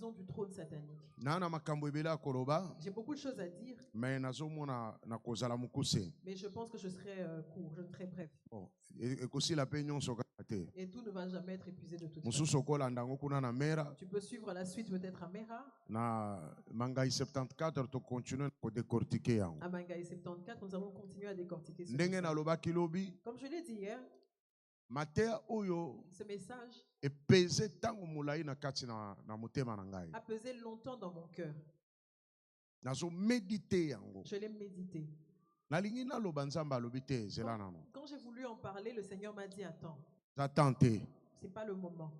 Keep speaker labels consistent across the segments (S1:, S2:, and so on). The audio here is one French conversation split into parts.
S1: prison du trône satanique.
S2: J'ai
S1: beaucoup de choses à dire,
S2: mais
S1: je pense que je serai court, je serai bref. Et tout ne va jamais être épuisé de toute façon. Tu peux suivre la suite peut-être à Mera.
S2: À Mangaï 74,
S1: nous allons continuer à décortiquer ce message. Comme je l'ai dit hier, ce message a pesé longtemps dans mon cœur. Je l'ai médité. Quand j'ai voulu en parler, le Seigneur m'a dit attends. C'est pas le moment.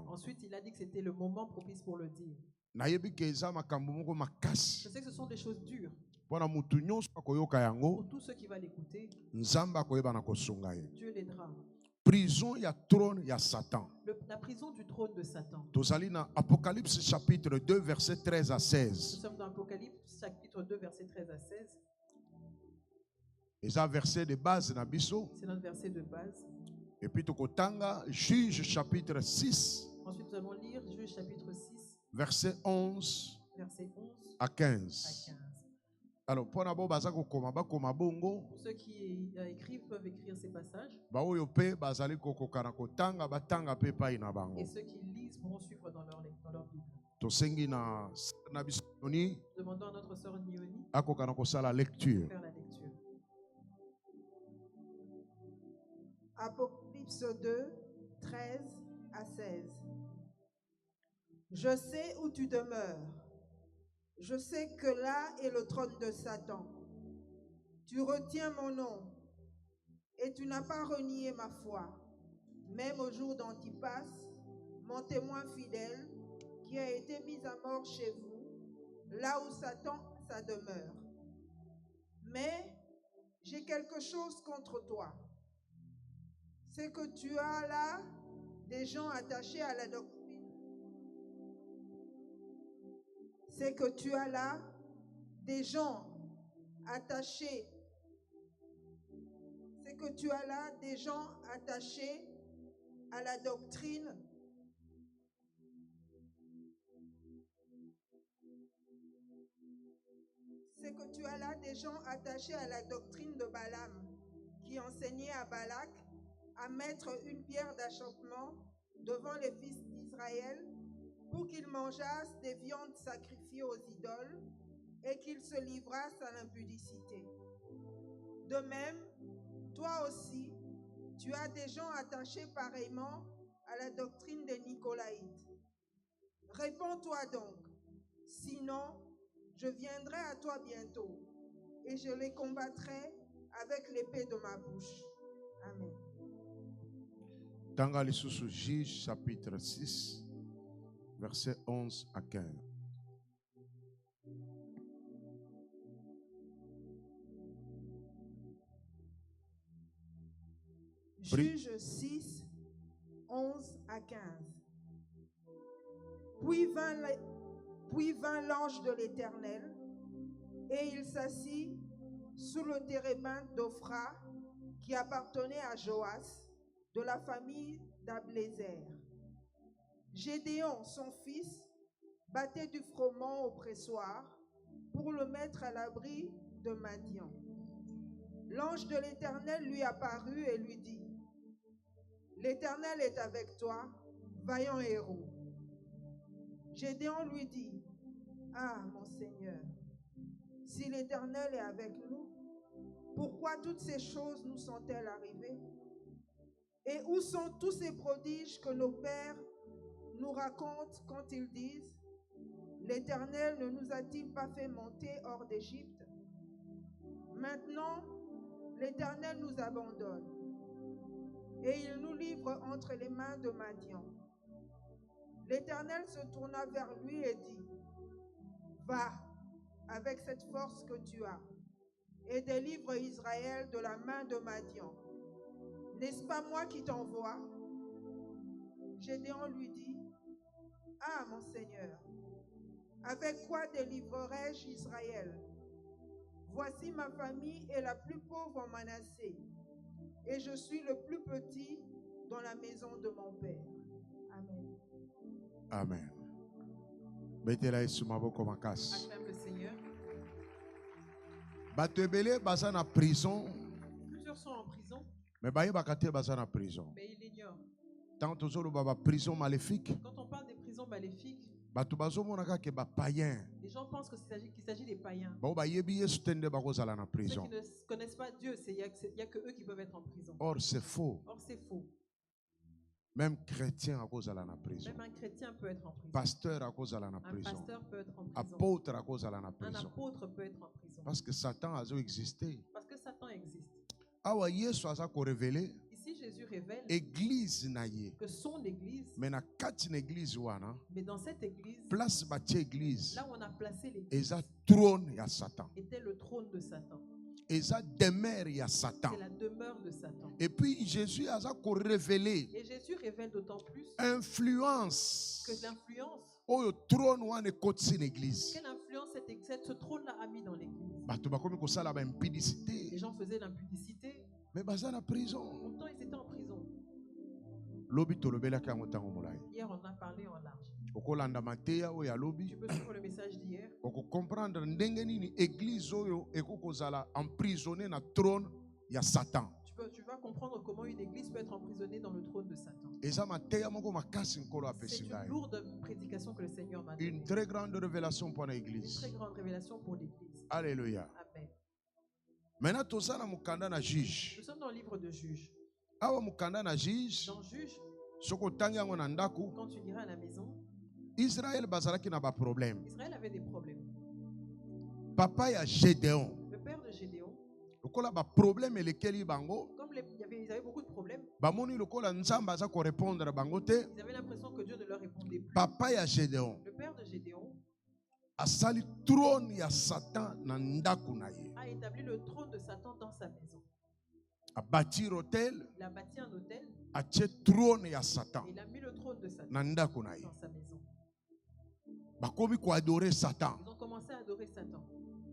S1: Ensuite, il a dit que c'était le moment propice pour le dire. Je sais que ce sont des choses dures. Pour tous ceux qui vont l'écouter, Dieu l'aidera.
S2: Prison, il y a trône, il y a Satan.
S1: La prison du trône de Satan.
S2: Nous allons dans Apocalypse chapitre 2, verset 13 à 16.
S1: Nous sommes dans Apocalypse chapitre 2, verset 13 à 16.
S2: Et ça, verset de base,
S1: c'est notre verset de base.
S2: Et puis, Juge chapitre 6.
S1: Ensuite, nous allons lire Juge chapitre 6.
S2: Verset 11 à 15. Alors, pour
S1: ceux qui écrivent peuvent écrire ces passages. Et ceux qui lisent pourront suivre dans leur Bible. Demandons à notre sœur Nioni de faire la lecture.
S3: Apocalypse 2, 13 à 16. Je sais où tu demeures. Je sais que là est le trône de Satan. Tu retiens mon nom et tu n'as pas renié ma foi, même au jour d'Antipas, mon témoin fidèle, qui a été mis à mort chez vous, là où Satan sa demeure. Mais j'ai quelque chose contre toi. C'est que tu as là des gens attachés à la doctrine. C'est que tu as là des gens attachés. C'est que tu as là des gens attachés à la doctrine. C'est que tu as là des gens attachés à la doctrine de Balaam, qui enseignait à Balak à mettre une pierre d'achoppement devant les fils d'Israël pour qu'ils mangeassent des viandes sacrifiées aux idoles et qu'ils se livrassent à l'impudicité. De même, toi aussi, tu as des gens attachés pareillement à la doctrine des Nicolaïtes. Réponds-toi donc, sinon je viendrai à toi bientôt et je les combattrai avec l'épée de ma bouche. Amen.
S2: Dans Juge chapitre 6, verset 11 à 15.
S3: Juge 6, 11 à 15. Puis vint l'ange de l'Éternel, et il s'assit sous le térébinthe d'Ophra, qui appartenait à Joas, de la famille d'Ablézer. Gédéon, son fils, battait du froment au pressoir pour le mettre à l'abri de Madian. L'ange de l'Éternel lui apparut et lui dit: L'Éternel est avec toi, vaillant héros. Gédéon lui dit: Ah, mon Seigneur, si l'Éternel est avec nous, pourquoi toutes ces choses nous sont-elles arrivées? Et où sont tous ces prodiges que nos pères nous racontent quand ils disent: L'Éternel ne nous a-t-il pas fait monter hors d'Égypte? Maintenant, l'Éternel nous abandonne et il nous livre entre les mains de Madian. L'Éternel se tourna vers lui et dit: Va avec cette force que tu as et délivre Israël de la main de Madian. N'est-ce pas moi qui t'envoie? Gédéon lui dit: Ah, mon Seigneur, avec quoi délivrerai-je Israël? Voici, ma famille est la plus pauvre en Manassé, et je suis le plus petit dans la maison de mon père. Amen.
S2: Amen. Betela Yesu maboko makasi.
S1: Acclame le Seigneur.
S2: Bato ebele baza na prison.
S1: Plusieurs sont en prison,
S2: Mais bayebaka te baza na prison.
S1: mais ils l'ignorent.
S2: Tant tozoloba ba prison maléfique.
S1: Quand on parle des prisons maléfiques,
S2: Bato bazomonaka ke ba païen.
S1: les gens pensent qu'il s'agit des païens.
S2: Bao bayebi Yesu tende bakozala na
S1: Ceux
S2: prison.
S1: qui ne connaissent pas Dieu, il n'y a que eux qui peuvent être en prison.
S2: Or c'est faux.
S1: Or, c'est faux.
S2: Même chrétien akozala na prison.
S1: Même un chrétien peut être en prison.
S2: Pasteur akozala na
S1: Un
S2: prison.
S1: pasteur peut être en prison.
S2: Apôtre akozala na
S1: Un
S2: prison.
S1: apôtre peut être en prison.
S2: Parce que Satan a existé.
S1: Parce que Satan existe.
S2: Awa Yesu aza ko révéler
S1: Ici, Jésus révèle
S2: église na ye.
S1: que son église,
S2: Mais na kati na église wana,
S1: mais dans cette église,
S2: place batie église,
S1: là où on a placé l'église,
S2: eza trône ya Satan.
S1: était le trône de Satan.
S2: Eza demeure ya Satan.
S1: C'est la demeure de Satan.
S2: Et puis Jésus a ko révéler
S1: Et Jésus révèle d'autant plus
S2: influence.
S1: que l'influence,
S2: Oyo trône wana ekotisi na église.
S1: quelle influence ce trône-là a mis dans l'église.
S2: Bato bakomi kosala ba
S1: Les
S2: impudicité.
S1: gens faisaient l'impudicité.
S2: Mais baza na prison.
S1: Pourtant, ils étaient en prison.
S2: Lobi tolobelaki yango ntango molai.
S1: Hier, on a parlé en large.
S2: Okolanda mateya oyo ya lobi.
S1: Tu peux suivre le message d'hier.
S2: Oko comprendre ndenge nini église oyo ekokozala emprisonné na trône ya Satan.
S1: Tu vas comprendre comment une église peut être emprisonnée dans le trône de Satan.
S2: Eza mateya moko makasi nkolo
S1: C'est
S2: apesi
S1: une
S2: ngai.
S1: lourde prédication que le Seigneur m'a donnée.
S2: Une très grande révélation pour
S1: Une
S2: l'église.
S1: très grande révélation pour l'église.
S2: Alléluia.
S1: Amen.
S2: Maintenant toza na mukanda na juge.
S1: Nous sommes dans le livre de Juges.
S2: Awa mukanda na juge.
S1: Dans Juges,
S2: Soko tangi yango na ndako.
S1: quand tu iras à la maison,
S2: Israël bazalaki na ba problème.
S1: Israël avait des problèmes.
S2: Papa ya Gédéon.
S1: Le père de Gédéon,
S2: Lokola ba problème elekeli bango.
S1: comme ils avaient beaucoup de problèmes,
S2: Bamoni lokola nzamba za ko répondre bango te.
S1: ils avaient l'impression que Dieu ne leur répondait plus.
S2: Papa ya Gédéon.
S1: Le père de Gédéon
S2: Asali trône ya Satan na ndako na ye.
S1: a établi le trône de Satan dans sa maison.
S2: A bâtir hôtel,
S1: Il a bâti un hôtel
S2: a tie trône ya Satan
S1: et il a mis le trône de Satan
S2: na ndako na ye.
S1: dans sa maison.
S2: Bakomi ko adorer Satan.
S1: Ils ont commencé à adorer Satan.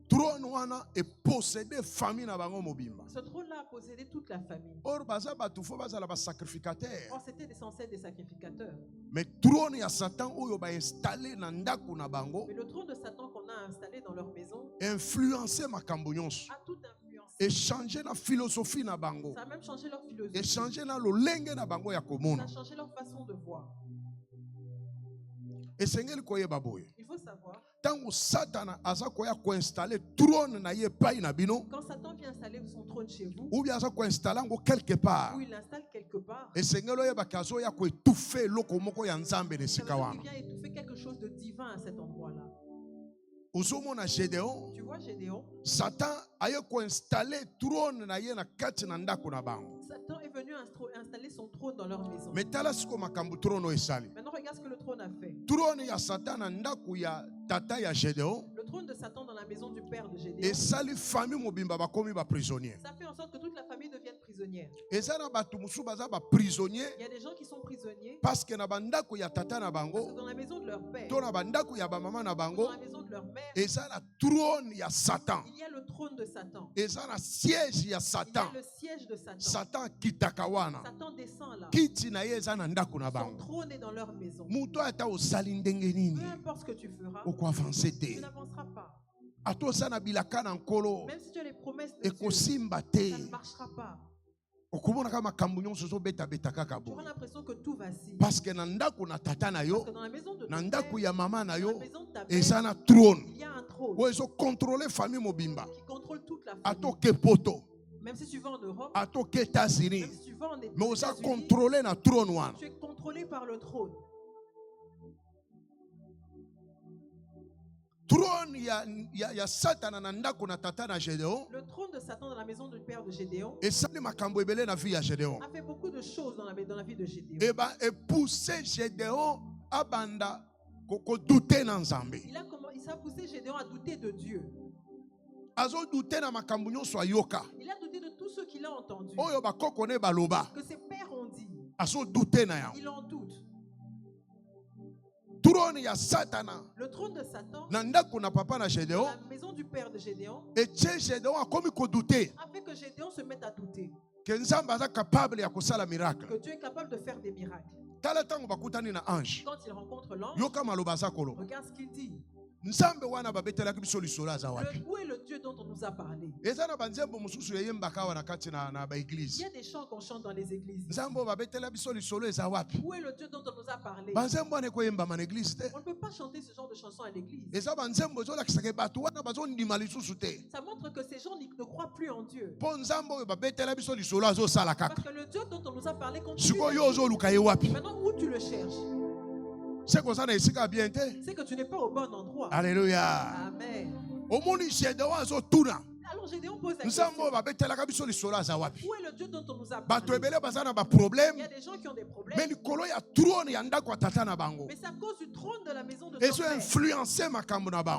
S2: Trône wana e posséder famille na bango mobimba.
S1: Ce trône-là a possédé toute la famille.
S2: Or baza batu fo bazala ba sacrificateur.
S1: Or, c'était censé être des sacrificateurs.
S2: Mais trône ya Satan oyo ba installer na ndako na bango
S1: Mais le trône de Satan qu'on a installé dans leur maison
S2: influencer makambo nyonso.
S1: a tout influencé.
S2: Et changer la philosophie na bango.
S1: Ça a même changé leur philosophie.
S2: Et changer na lolenge na bango ya
S1: Ça
S2: komona.
S1: a changé leur façon de voir.
S2: Et sengeli koyeba boye.
S1: Il faut savoir,
S2: Tango Satana aza koya ko installer trône na ye pai na bino.
S1: quand Satan vient installer son trône chez vous,
S2: Ou bien aza ko installer ngo quelque part.
S1: ou il l'installe quelque part,
S2: Et sengelo ye bakazo ya ko étouffer loko moko ya nzambe ne
S1: ça veut
S2: sika
S1: dire
S2: wana.
S1: qu'il vient étouffer quelque chose de divin à cet endroit-là.
S2: Uzomona Gédéon,
S1: Tu vois, Gédéon,
S2: Satan aye ko installer trône na ye na kati na ndako na bango.
S1: Satan est venu installer son trône dans leur maison.
S2: Mais tala siko makambu trône o esali.
S1: Maintenant, regarde ce que le trône a fait.
S2: Trône ya Satan na ndako ya tata ya Gédéon.
S1: Le trône de Satan dans la maison du père de Gédéon,
S2: Et sali famille mobimba bakomi ba prisonnier.
S1: ça fait en sorte que toute la famille devienne prisonnière.
S2: Eza na batu musu baza ba prisonnier
S1: Il y a des gens qui sont prisonniers
S2: parce que na bandako ya tata na
S1: parce que
S2: bango,
S1: dans la maison de leur père,
S2: to na bandako ya ba mama na
S1: dans
S2: bango,
S1: la maison de leur mère,
S2: eza na trône ya Satan.
S1: il y a le trône de Satan.
S2: Eza na siège ya
S1: Il y
S2: Satan.
S1: a le siège de Satan.
S2: Satan kitaka wana.
S1: Satan descend là.
S2: Kiti na ye eza na ndako na
S1: Son
S2: bango.
S1: trône est dans leur maison.
S2: Muto ata osali ndenge nini
S1: Peu importe ce que tu feras,
S2: oko avancer
S1: tu
S2: te.
S1: n'avanceras pas.
S2: Ato sana bilaka na nkolo
S1: Même si tu as les promesses de Dieu,
S2: ekosimba te.
S1: ça ne marchera pas.
S2: Okomona kama makambo nyonso zo beta beta kaka
S1: Tu auras
S2: boye.
S1: l'impression que tout vacille.
S2: Parce que na ndako na tata na
S1: Parce
S2: yo,
S1: que dans la maison de ton
S2: na
S1: père,
S2: ndako ya mama na
S1: dans la
S2: yo,
S1: maison de ta mère,
S2: eza na trône.
S1: il y a un trône
S2: Oyo ezo contrôler famille mobimba.
S1: qui contrôle toute la
S2: Ato
S1: famille.
S2: ke poto,
S1: Même si tu vas en Europe,
S2: ato ke États-Unis.
S1: même si tu vas en
S2: Mais oza
S1: États-Unis,
S2: contrôler na trône wana.
S1: tu es contrôlé par le trône.
S2: Trône ya Satan na ndako na tata na Gédéon.
S1: Le trône de Satan dans la maison du père de Gédéon
S2: Et ça les makambo ebele na vie ya Gédéon.
S1: a fait beaucoup de choses dans la vie de Gédéon.
S2: Et ba et pousser Gédéon abanda koko douter na Nzambe.
S1: Il a poussé Gédéon à douter de Dieu.
S2: Azo douter na makambo nyonso ayoka.
S1: Il a douté de tout ce qu'il a entendu.
S2: Oyo ba koko ne baloba.
S1: Que ses pères ont dit.
S2: Azo douter na yango.
S1: Il en doute.
S2: Trône ya Satana.
S1: Le trône de Satan,
S2: Na ndako na papa na
S1: dans
S2: Gédéon.
S1: la maison du père de Gédéon,
S2: Et Gédéon a komi ko douter.
S1: a fait que Gédéon se mette à douter.
S2: Que Nzambe aza capable ya kosala miracle.
S1: Que Dieu est capable de faire des miracles. Quand il rencontre l'ange, regarde ce qu'il dit. Où est le Dieu dont on nous a parlé? Il y a des chants qu'on chante dans les églises. Où est le Dieu dont on nous a parlé? On ne peut pas chanter ce genre de chansons à l'église. Ça montre que ces gens ne croient plus en Dieu. Parce que le Dieu dont on nous a parlé continue. Maintenant, où tu le cherches? C'est que tu n'es pas au bon endroit.
S2: Alléluia.
S1: Amen.
S2: Alors
S1: Gédéon pose la question. Où est le Dieu dont on nous a parlé? Il y a des gens qui ont des problèmes. Mais c'est à cause du trône de la maison de ton père.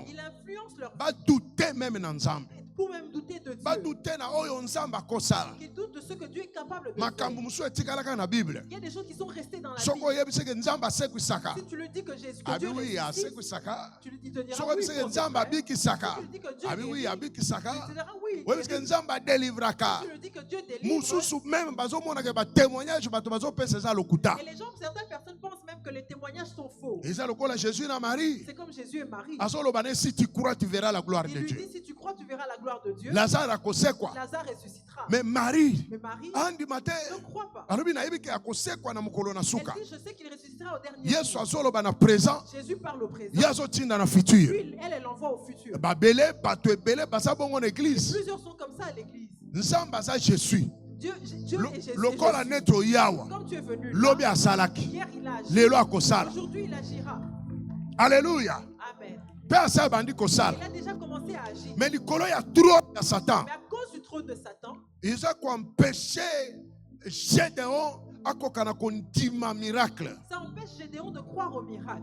S1: Il influence leur vie. Pour même douter de Dieu. Qu'ils doutent de ce que Dieu est capable de faire. Il y a des gens qui sont restés dans la Bible. Si tu lui dis que Jésus, que Dieu ressuscite, tu lui dis te diras oui. Si tu lui dis que Dieu guérit, tu te diras oui. Si tu lui dis que Dieu délivre. Et les gens, certaines personnes pensent même que les témoignages sont faux. C'est comme Jésus et Marie.
S2: Si tu crois, tu verras la gloire de Dieu.
S1: Il lui dit si tu crois, tu verras la gloire de Dieu.
S2: Lazare
S1: ressuscitera.
S2: Mais Marie
S1: ne croit pas. Elle dit, je sais qu'il ressuscitera au dernier jour. Jésus parle au présent. Lui, elle envoie au futur. Plusieurs sont comme ça à l'église. Dieu est Jésus. Comme tu es venu là, hier il a agi. Aujourd'hui il agira.
S2: Alléluia.
S1: Amen.
S2: Il a
S1: déjà commencé à agir.
S2: Mais à
S1: cause du trône de Satan,
S2: ils ont empêché Gédéon
S1: ça empêche Gédéon de croire au miracle.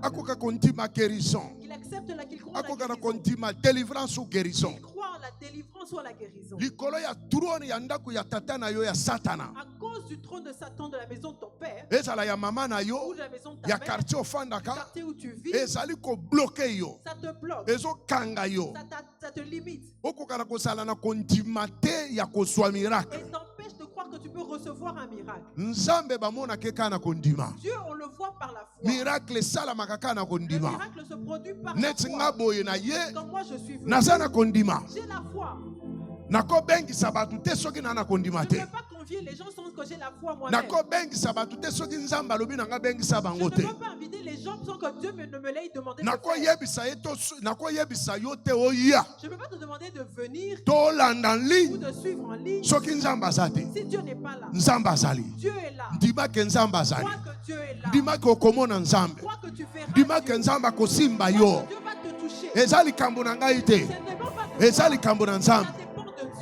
S1: Il accepte qu'il croit la
S2: délivrance ou guérison.
S1: Il croit en la délivrance ou à la guérison. À cause du trône de Satan de la maison de ton père, ou de la maison de ta mère, quartier où tu vis, ça te bloque, ça te limite. Et t'empêche de croire que tu peux recevoir un miracle. Dieu, on le voit par la foi. Le miracle se produit par la foi. Comme moi je suis venu, j'ai la foi. Je ne peux pas convier les gens sans que j'ai la foi moi-même. Je ne peux pas inviter les gens sans que Dieu ne me l'ait demandé de faire. Je ne peux pas te demander de venir ou de suivre en ligne si Dieu n'est pas là. Dieu est là. Crois que Dieu est là. Crois que tu feras Dieu. Crois que Dieu va te toucher. Ce n'est pas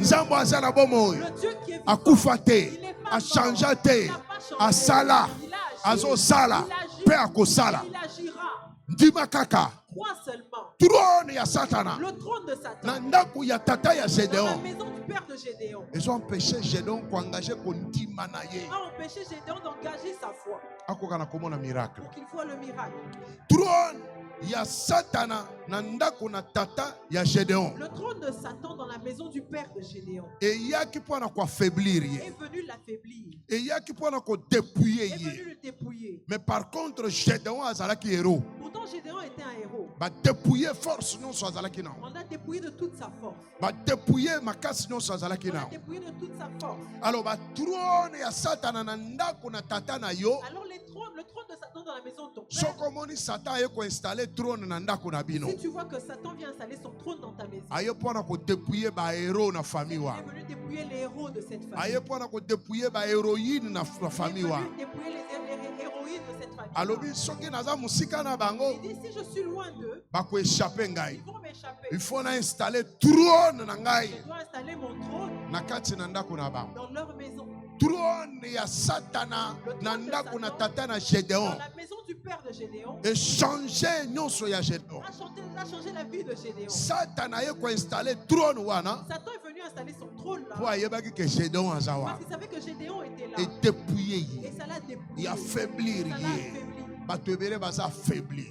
S2: Nzambo azana bomoy akufate achanjate asala azosala pe akosala ndima kaka trône ya Satana na ndaku ya tata ya Gédéon. Ils ont empêché Gédéon d'engager kondima na ye.
S1: A empêché Gédéon d'engager sa foi.
S2: Akokana komona miracle.
S1: Pour qu'il voit le miracle.
S2: Trône ya Satana na ndaku na tata ya Gédéon.
S1: Le trône de Satan dans la maison du père de Gédéon.
S2: Et yaki pona ko affaiblir ye.
S1: Est venu l'affaiblir.
S2: Et yaki pona ko dépouiller ye.
S1: Est venu le dépouiller.
S2: Mais par contre Gédéon azalaki héros.
S1: Pourtant Gédéon était un héros.
S2: Ba dépouiller force non so azalaki na.
S1: On a dépouillé de toute sa force.
S2: Ba dépouiller makasi non so azalaki na.
S1: On a dépouillé de toute sa force.
S2: Alors ba trône ya Satana na ndaku na tata na yo.
S1: Alors le trône de Satan dans la maison de ton père.
S2: Sokomoni Satan yeko installer trône na ndaku na bino.
S1: Si tu vois que Satan vient installer son trône dans ta maison.
S2: Aye pona ko dépouiller ba héros na famille wa.
S1: Il est venu dépouiller les héros de cette famille.
S2: Aye pona ko dépouiller ba héroïne na famille wa.
S1: Il est venu dépouiller les héroïnes de cette famille.
S2: Alobi soki naza musika na bango.
S1: Il dit si je suis loin d'eux,
S2: ba ko échapper ngai.
S1: Ils vont m'échapper.
S2: Il faut installer trône na ngai.
S1: Je dois installer mon trône
S2: na kati na ndaku na bango.
S1: Dans leur maison.
S2: Trône ya Satana na ndaku na tata na Gédéon.
S1: Dans la maison du père de Gédéon.
S2: Et changer nyonso ya Gédéon.
S1: A changé la vie de Gédéon.
S2: Satana yeko installer trône wana.
S1: Satan est venu installer son trône là.
S2: Pour ayebaki que Gédéon azawa.
S1: Parce qu'il savait que Gédéon était là.
S2: Et dépouiller.
S1: Et ça l'a dépouillé.
S2: Il affaiblir.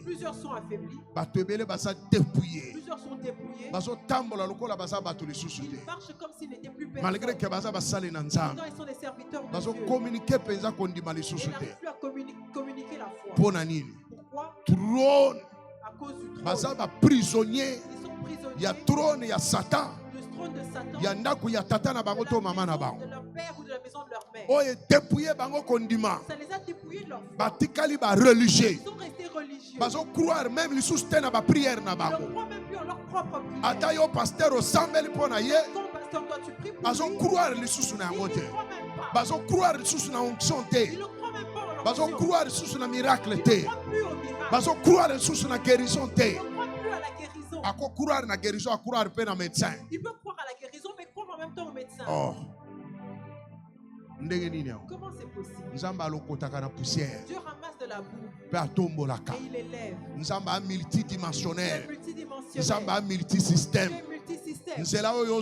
S1: Plusieurs sont affaiblis.
S2: Plusieurs
S1: sont dépouillés.
S2: Ils
S1: marchent comme s'ils n'étaient plus personne.
S2: Malgré que
S1: ils sont des serviteurs de Dieu. Ils n'arrivent plus à communiquer la
S2: Pourquoi? Trône.
S3: À cause du trône.
S2: Bazaba prisonnier.
S3: Ils sont prisonniers.
S2: Il y a trône, il y a Satan.
S3: Le trône de Satan.
S2: Il y a ndaku, il y a tata na bango to mama na bango.
S3: De leur père ou de la maison de leur mère.
S2: Oh, et dépouillé bango kondima.
S3: Ça les a dépouillés de leur foi.
S2: Batikali ba religieux.
S3: Ils sont restés religieux.
S2: Bazo croire même les sousté na ba prière na
S3: Ils
S2: bango.
S3: ne croient même plus en leur propre prière.
S2: Ata yo pasteur osambeli pona ye.
S3: Ton pasteur, toi tu pries pour
S2: Bazo
S3: lui.
S2: croire les sous na
S3: Ils
S2: ngote.
S3: ne croient même pas.
S2: Bazo croire les sous na onction te.
S3: Ils ne croient même pas en leur
S2: Bazo
S3: onction.
S2: croire les sous na miracle
S3: Ils
S2: te.
S3: ne croient plus au miracle.
S2: Bazo croire les sous na guérison te.
S3: Ils ne croient plus à la guérison.
S2: Ako croire na guérison, a croire pe na médecin.
S3: Ils peuvent croire à la guérison, mais croire en même temps au médecin.
S2: Oh. Ndenge nini yao?
S3: Comment c'est possible?
S2: Nzamba alokotaka na poussière.
S3: Dieu ramasse de la boue
S2: Pe atombolaka.
S3: et il élève.
S2: Nzamba
S3: Dieu
S2: multidimensionnel.
S3: est multidimensionnel.
S2: Nzamba multisystème.
S3: Dieu est multisystème.
S2: Nzela oyo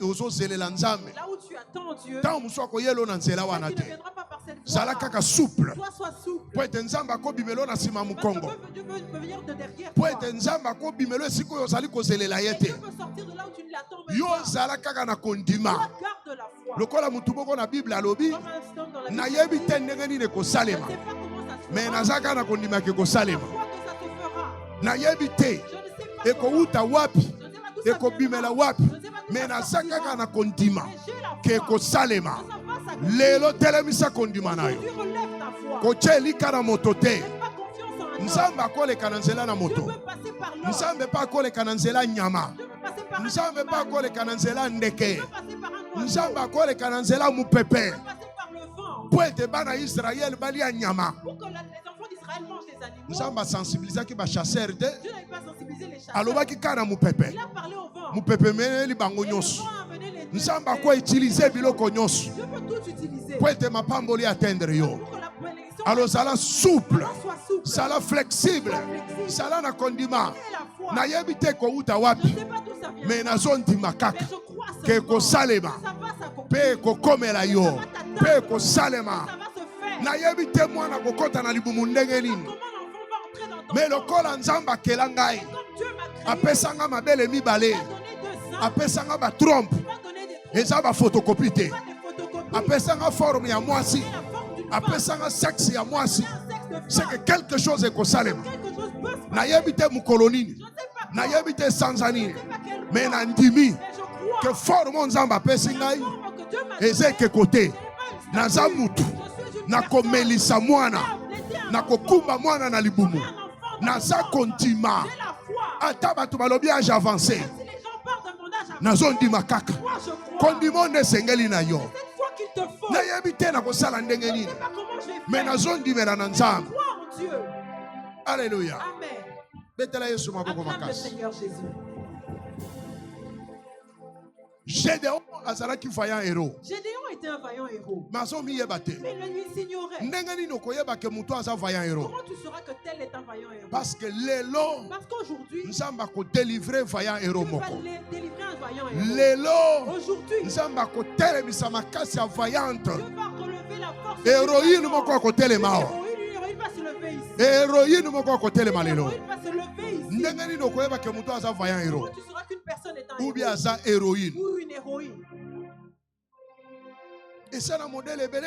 S2: ozozelela nzambe.
S3: Là où tu attends Dieu,
S2: Ntango mosu akoyela na nzela wana
S3: tu ne
S2: te.
S3: viendras pas par cette
S2: Zala
S3: voie.
S2: kaka souple.
S3: Sois souple.
S2: Po ete nzambe akobimela na nsima
S3: Parce
S2: mokongo.
S3: que Dieu veut venir de derrière
S2: Po
S3: toi.
S2: ete nzambe akobimela esika oyo ozali kozelela ye
S3: Et
S2: te.
S3: Dieu veut sortir de là où tu ne l'attends même
S2: Yo
S3: pas.
S2: zala kaka na kondima.
S3: Toi, garde la foi.
S2: Lokola mutu moko na Bible alobi,
S3: Comme un stone dans la Bible.
S2: nayebi te ndenge nini
S3: Je ne
S2: ekosalema.
S3: sais pas comment ça se
S2: Mais
S3: fera.
S2: naza kaka na kondima
S3: Je
S2: ekosalema.
S3: crois que ça se fera.
S2: Nayebi te
S3: Je ne sais pas comment.
S2: ekowuta wapi,
S3: Je ne sais pas d'où ça
S2: ekobimela
S3: viendra.
S2: wapi.
S3: Je ne sais pas d'où
S2: Mais
S3: ça
S2: naza
S3: sortira.
S2: kaka na kondima
S3: Mais j'ai la
S2: ke
S3: foi.
S2: ekosalema.
S3: Que ça va s'accomplir.
S2: Lelo telemisa kondima na yo.
S3: Aujourd'hui, relève ta foi.
S2: Kotia elika na moto te.
S3: N'aie pas confiance en un homme.
S2: Nzambe akoleka na nzela na
S3: Dieu
S2: moto.
S3: veut passer par l'homme.
S2: Nzambe pa akoleka na nzela nyama.
S3: Dieu veut passer par un
S2: Nzambe pa
S3: animal.
S2: akoleka na nzela ndeke.
S3: Dieu veut passer par un oiseau.
S2: Nzambe akoleka na nzela mupepe.
S3: Dieu veut passer par le vent.
S2: Po ete bana Israel balia nyama.
S3: Pour que les enfants d'Israël mangent les animaux.
S2: Nzambe asensibilisaki bachasseur te.
S3: Dieu n'avait pas sensibilisé les chasseurs.
S2: Alobaki kana mupepe.
S3: Il a parlé au vent.
S2: Mupepe meneli bango
S3: Et le
S2: nyonso.
S3: vent a amené les
S2: Nzambe ako utiliser biloko nyonso.
S3: Dieu peut tout utiliser.
S2: Po ete mapamboli atteindre yo.
S3: Pour que la bénédiction
S2: Alors zala souple.
S3: soit souple.
S2: Sala flexible.
S3: Sois flexible.
S2: Sala na kondima.
S3: Et la foi.
S2: Nayebi te kouta
S3: Je ne
S2: wapi.
S3: sais pas d'où ça vient.
S2: Mais nazondima
S3: Mais
S2: kaka.
S3: je crois
S2: Ke
S3: seulement
S2: kosalema.
S3: que ça va s'accomplir.
S2: Pe kokomela yo. Pe kosalema.
S3: Ça va se faire.
S2: Nayebi te mwana kokota na libumu ndenge nini.
S3: Comment l'enfant va entrer dans ton
S2: Mais
S3: corps?
S2: lokola nzambe akela ngai.
S3: Comme Dieu m'a créé,
S2: Apesanga mabele mibale.
S3: il a donné deux seins,
S2: Apesanga ba trompe.
S3: il m'a donné des trous,
S2: Eza ba photocopie te.
S3: pas des photocopies.
S2: Apesanga forme ya mwasi.
S3: Et la forme d'une femme,
S2: Apesanga sexe ya mwasi.
S3: et un sexe de
S2: C'est
S3: femme.
S2: que quelque chose ekosalema.
S3: Quelque chose peut se passer.
S2: Nayebi te mukolo nini.
S3: Je ne sais pas quoi.
S2: Nayebi te sanza
S3: Je
S2: nini.
S3: ne sais pas quel
S2: Mais
S3: point.
S2: na ndimi
S3: Mais je crois
S2: que forme nzambe apesi
S3: la
S2: ngai.
S3: forme que Dieu m'a
S2: Eza
S3: donnée,
S2: eke kote.
S3: ce n'est pas une
S2: Naza
S3: statue.
S2: mutu.
S3: Je suis une
S2: Nakomelisa
S3: personne.
S2: mwana.
S3: Laissez un
S2: Nakokumba mwana na libumu.
S3: enfant dans
S2: Naza
S3: mon corps.
S2: kontima.
S3: J'ai la foi.
S2: Ata bato balobi age avancé.
S3: Si les gens partent de mon âge à
S2: Nazondima kaka.
S3: moi, je crois.
S2: Kondima nde esengeli na yo.
S3: Cette foi qu'il te faut.
S2: Nayebi te na kosala ndenge
S3: Je ne
S2: nini.
S3: sais pas comment je vais
S2: Mais
S3: faire.
S2: nazondimela na nzambe.
S3: Crois en Dieu.
S2: Alléluia.
S3: Amen.
S2: Betela Yesu maboko
S3: Acclame le
S2: makasi.
S3: Seigneur Jésus.
S2: Gédéon azalaki vaillant héros.
S3: Gédéon était un vaillant héros.
S2: Mais azomiyeba te.
S3: Mais il lui s'ignorait.
S2: Ndenge nini okoyeba ke mutu aza vaillant héros?
S3: Comment tu sauras que tel est un vaillant héros?
S2: Parce que lelo
S3: Parce qu'aujourd'hui,
S2: nzambe akodélivre vaillant héros
S3: Dieu va
S2: moko.
S3: délivrer un vaillant héros.
S2: Lelo
S3: Aujourd'hui,
S2: nzambe akotelemisa makasi ya vaillante.
S3: Dieu va relever la force.
S2: Héroïne
S3: du
S2: moko
S3: vaillant.
S2: akotelema awa.
S3: Une héroïne va se lever ici.
S2: Héroïne moko akotelema
S3: Une
S2: lelo.
S3: héroïne va se lever ici.
S2: Ndenge nini okoyeba ke mutu aza vaillant héros?
S3: Comment tu sauras qu'une personne est un
S2: Ou bien
S3: héros?
S2: aza héroïne?
S3: Ou une héroïne?
S2: Et ça na modèle ebele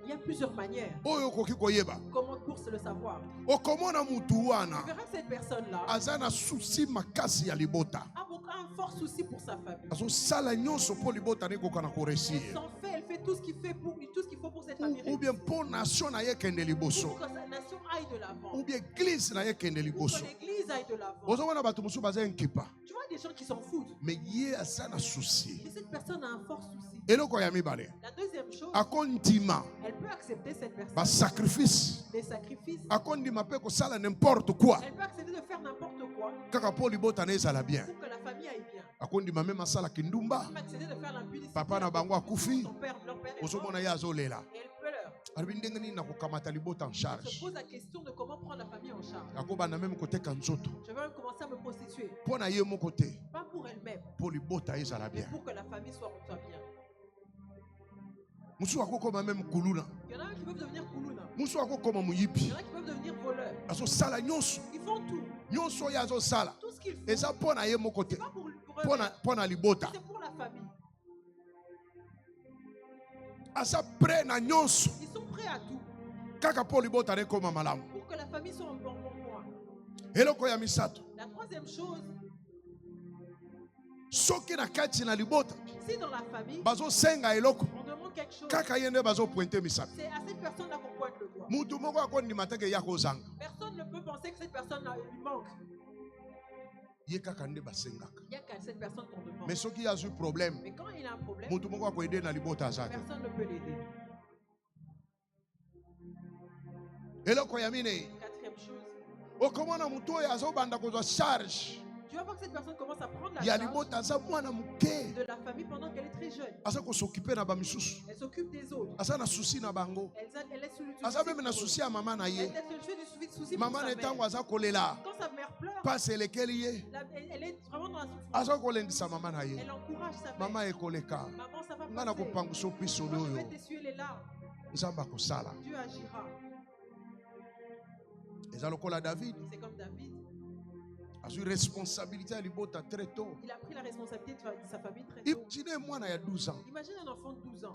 S3: Il y a plusieurs manières.
S2: oyo okoki koyeba.
S3: Comment pour se le savoir?
S2: Okomona mutu
S3: Tu
S2: wana
S3: verras que cette personne-là
S2: aza na susi makasi ya libota.
S3: a un fort souci pour sa famille.
S2: azosala nyonso mpo libota nekoka na koresir.
S3: Elle s'en fait, elle fait tout ce qu'il fait pour tout ce qu'il faut pour cette famille.
S2: Ou bien mpo nation na ye kende liboso.
S3: Pour que sa nation aille de l'avant.
S2: Ou bien église na ye kende
S3: Pour
S2: liboso.
S3: que l'église aille de l'avant.
S2: ozomona bato mosusu baza nkipa.
S3: Tu vois des gens qui s'en foutent.
S2: Mais ye aza na susi.
S3: Mais cette personne a un fort souci.
S2: eloko ya mibale
S3: La deuxième chose,
S2: akondima
S3: elle peut accepter cette personne.
S2: basacrifice.
S3: Des sacrifices.
S2: akondima mpe kosala n'importe quoi
S3: Elle peut accepter de faire n'importe quoi
S2: kaka mpo libota na ezala bien.
S3: pour que la famille aille bien.
S2: akondima meme asalaki ndumba.
S3: Elle peut accepter de faire l'impudicité.
S2: Papa na bango akufi.
S3: Son père, leur père est mort,
S2: ozomona ye azolela.
S3: et elle pleure.
S2: alobi ndenge nini na kokamata libota en
S3: Elle se
S2: charge.
S3: pose la question de comment prendre la famille en charge.
S2: akobanda meme koteka nzoto
S3: Je vais même commencer à me prostituer.
S2: mpo na ye moko te
S3: Pas pour elle-même,
S2: mpo libota ezala
S3: mais
S2: bien.
S3: pour que la famille soit bien.
S2: mosusu akokoma meme kuluna.
S3: Il y en a qui peuvent devenir koulouna.
S2: mosusu akokoma
S3: Il
S2: moyibi.
S3: y en a qui peuvent devenir voleurs.
S2: azosala nyonso
S3: Ils font tout.
S2: nyonso oyo azosala
S3: Tout ce qu'ils font.
S2: eza mpo na ye moko te
S3: C'est pas pour
S2: mpo
S3: eux.
S2: na libota.
S3: C'est pour la famille.
S2: aza pre na nyonso
S3: Ils sont prêts à tout
S2: kaka mpo libota na ekoma malamu.
S3: pour que la famille soit en bon point.
S1: La
S3: troisième chose,
S1: si
S3: dans la famille,
S1: on
S3: demande quelque chose,
S1: c'est
S3: à cette personne-là qu'on pointe le doigt. Personne ne peut penser que cette personne-là lui manque. Il y a qu'à cette personne qu'on demande.
S1: Mais quand il a un problème,
S3: personne ne peut l'aider. Quatrième chose, tu vas voir que cette personne commence à prendre la charge de la famille pendant qu'elle est très jeune. Elle s'occupe des autres. Elle est sous le souci pour sa mère. Quand sa mère pleure, elle est vraiment dans la souffrance. Elle encourage sa mère. Maman, ça va passer. Moi, je vais t'essuyer les larmes. Dieu agira. C'est comme David.
S1: Il a responsabilité à Libota très tôt.
S3: Il a pris la responsabilité de sa famille très tôt. Imagine un enfant de 12 ans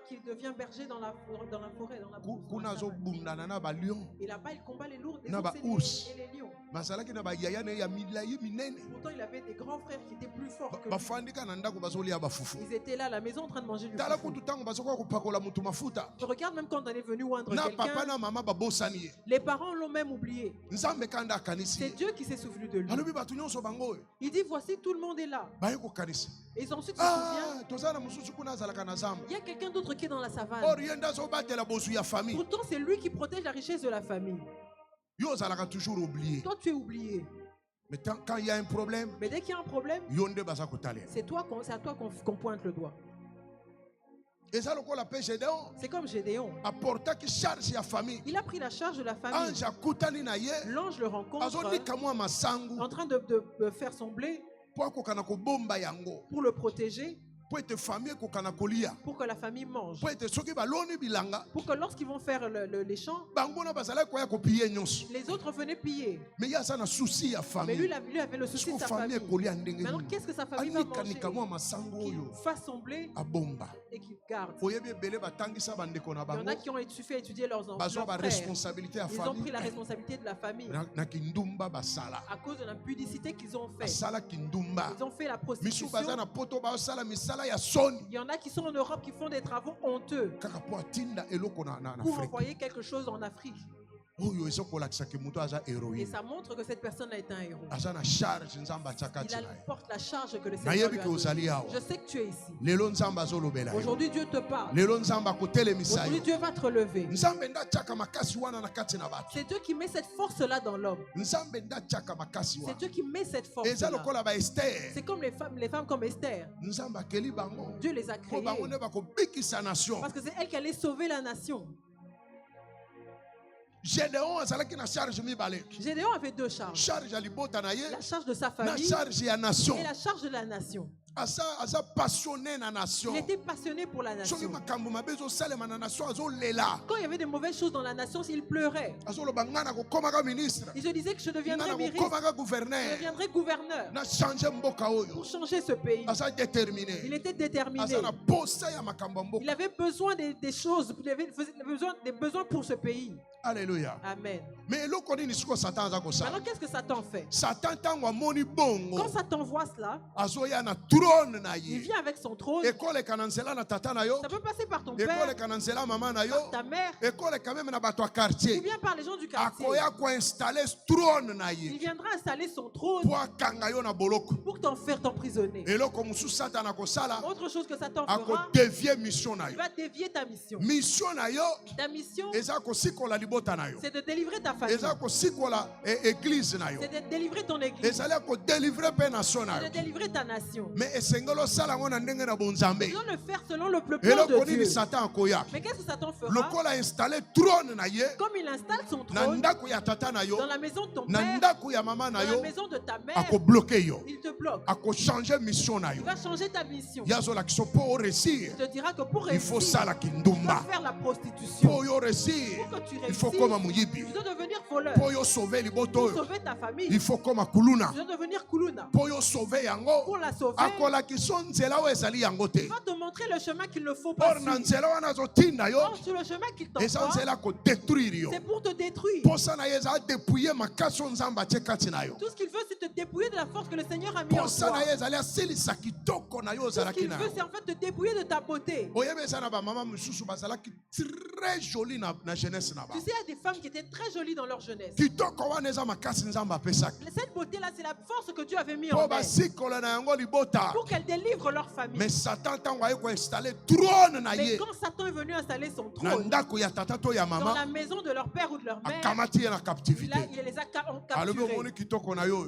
S3: qui devient berger dans la forêt, dans la brousse. Et là-bas, il combat les loups, et les lions. Pourtant, il avait des grands frères qui étaient plus forts que lui. Ils étaient là à la maison en train de manger du foufou. Je regarde même quand on est venu oindre quelqu'un, les parents l'ont même oublié. C'est Dieu qui s'est souvenu de lui. Il dit, voici, tout le monde est là. Et ensuite, il se souvient, il y a quelqu'un d'autre qui est dans la savane. Pourtant, c'est lui qui protège la richesse de la famille. Toi, tu es oublié.
S1: Mais quand il y a un problème,
S3: dès qu'il y a un problème, c'est à toi qu'on pointe le doigt. C'est comme Gédéon. Il a pris la charge de la famille. L'ange le rencontre en train de faire son blé pour le protéger, pour que la famille mange, pour que lorsqu'ils vont faire les champs, les autres venaient piller. Mais lui avait le souci de sa famille. Maintenant, qu'est-ce que sa famille va manger? Qu'il fasse son blé et qu'il garde. Il y en a qui ont fait étudier leurs enfants. Ils ont pris la responsabilité de la famille à cause de l'impudicité qu'ils ont fait. Ils ont fait la prostitution. Il y en a qui sont en Europe qui font des travaux honteux pour envoyer quelque chose en Afrique. Et ça montre que cette personne a été un héros. Il porte la charge que le Seigneur lui a donnée. Je sais que tu es ici. Aujourd'hui, Dieu te parle. Aujourd'hui, Dieu va te relever. C'est Dieu qui met cette force-là dans l'homme. C'est Dieu qui met cette force-là. C'est comme les femmes comme Esther. Dieu les a créées parce que c'est elle qui allait sauver la nation. Gédéon avait deux charges. La charge de sa famille et la charge de la nation. Il était passionné pour la nation. Quand il y avait des mauvaises choses dans la nation, il pleurait. Il se disait que je deviendrais ministre, je deviendrais gouverneur pour changer ce pays. Il était déterminé. Il avait besoin des choses, il avait des besoins pour ce pays.
S1: Alléluia.
S3: Amen.
S1: Mais alors
S3: qu'est-ce que Satan fait?
S1: Quand
S3: Satan voit cela, il vient avec son trône. Ça peut passer par ton père, par ta mère, ou bien par les gens du quartier. Il viendra installer son trône pour t'emprisonner. Autre chose que Satan fera, il va dévier ta mission. Ta mission, c'est de délivrer ta famille. C'est de délivrer ton église. C'est de délivrer ta nation.
S1: Mais
S3: ils doivent le faire selon le plan de Dieu. Mais qu'est-ce que Satan fera? Comme il installe son trône dans la maison de ton père, dans la maison de ta mère, il te bloque. Il va changer ta mission. Il te dira que pour réussir, tu dois faire la prostitution. Pour que tu réussisses, tu dois devenir voleur. Pour sauver ta famille, tu dois devenir kuluna. Pour la sauver,
S2: va
S1: te montrer le chemin qu'il ne faut pas suivre. Or, sur le chemin qu'il t'envoie, c'est pour te détruire. Tout ce qu'il veut, c'est te dépouiller de la force que le Seigneur a mis en toi. Tout ce qu'il veut, c'est en fait te dépouiller de ta beauté. Tu sais, il y a des femmes qui étaient très jolies dans leur jeunesse. Cette beauté-là, c'est la force que Dieu avait mis en elles pour qu'elles délivrent leur famille. Mais quand Satan est venu installer son trône dans la maison de leur père ou de leur mère, il les a capturés.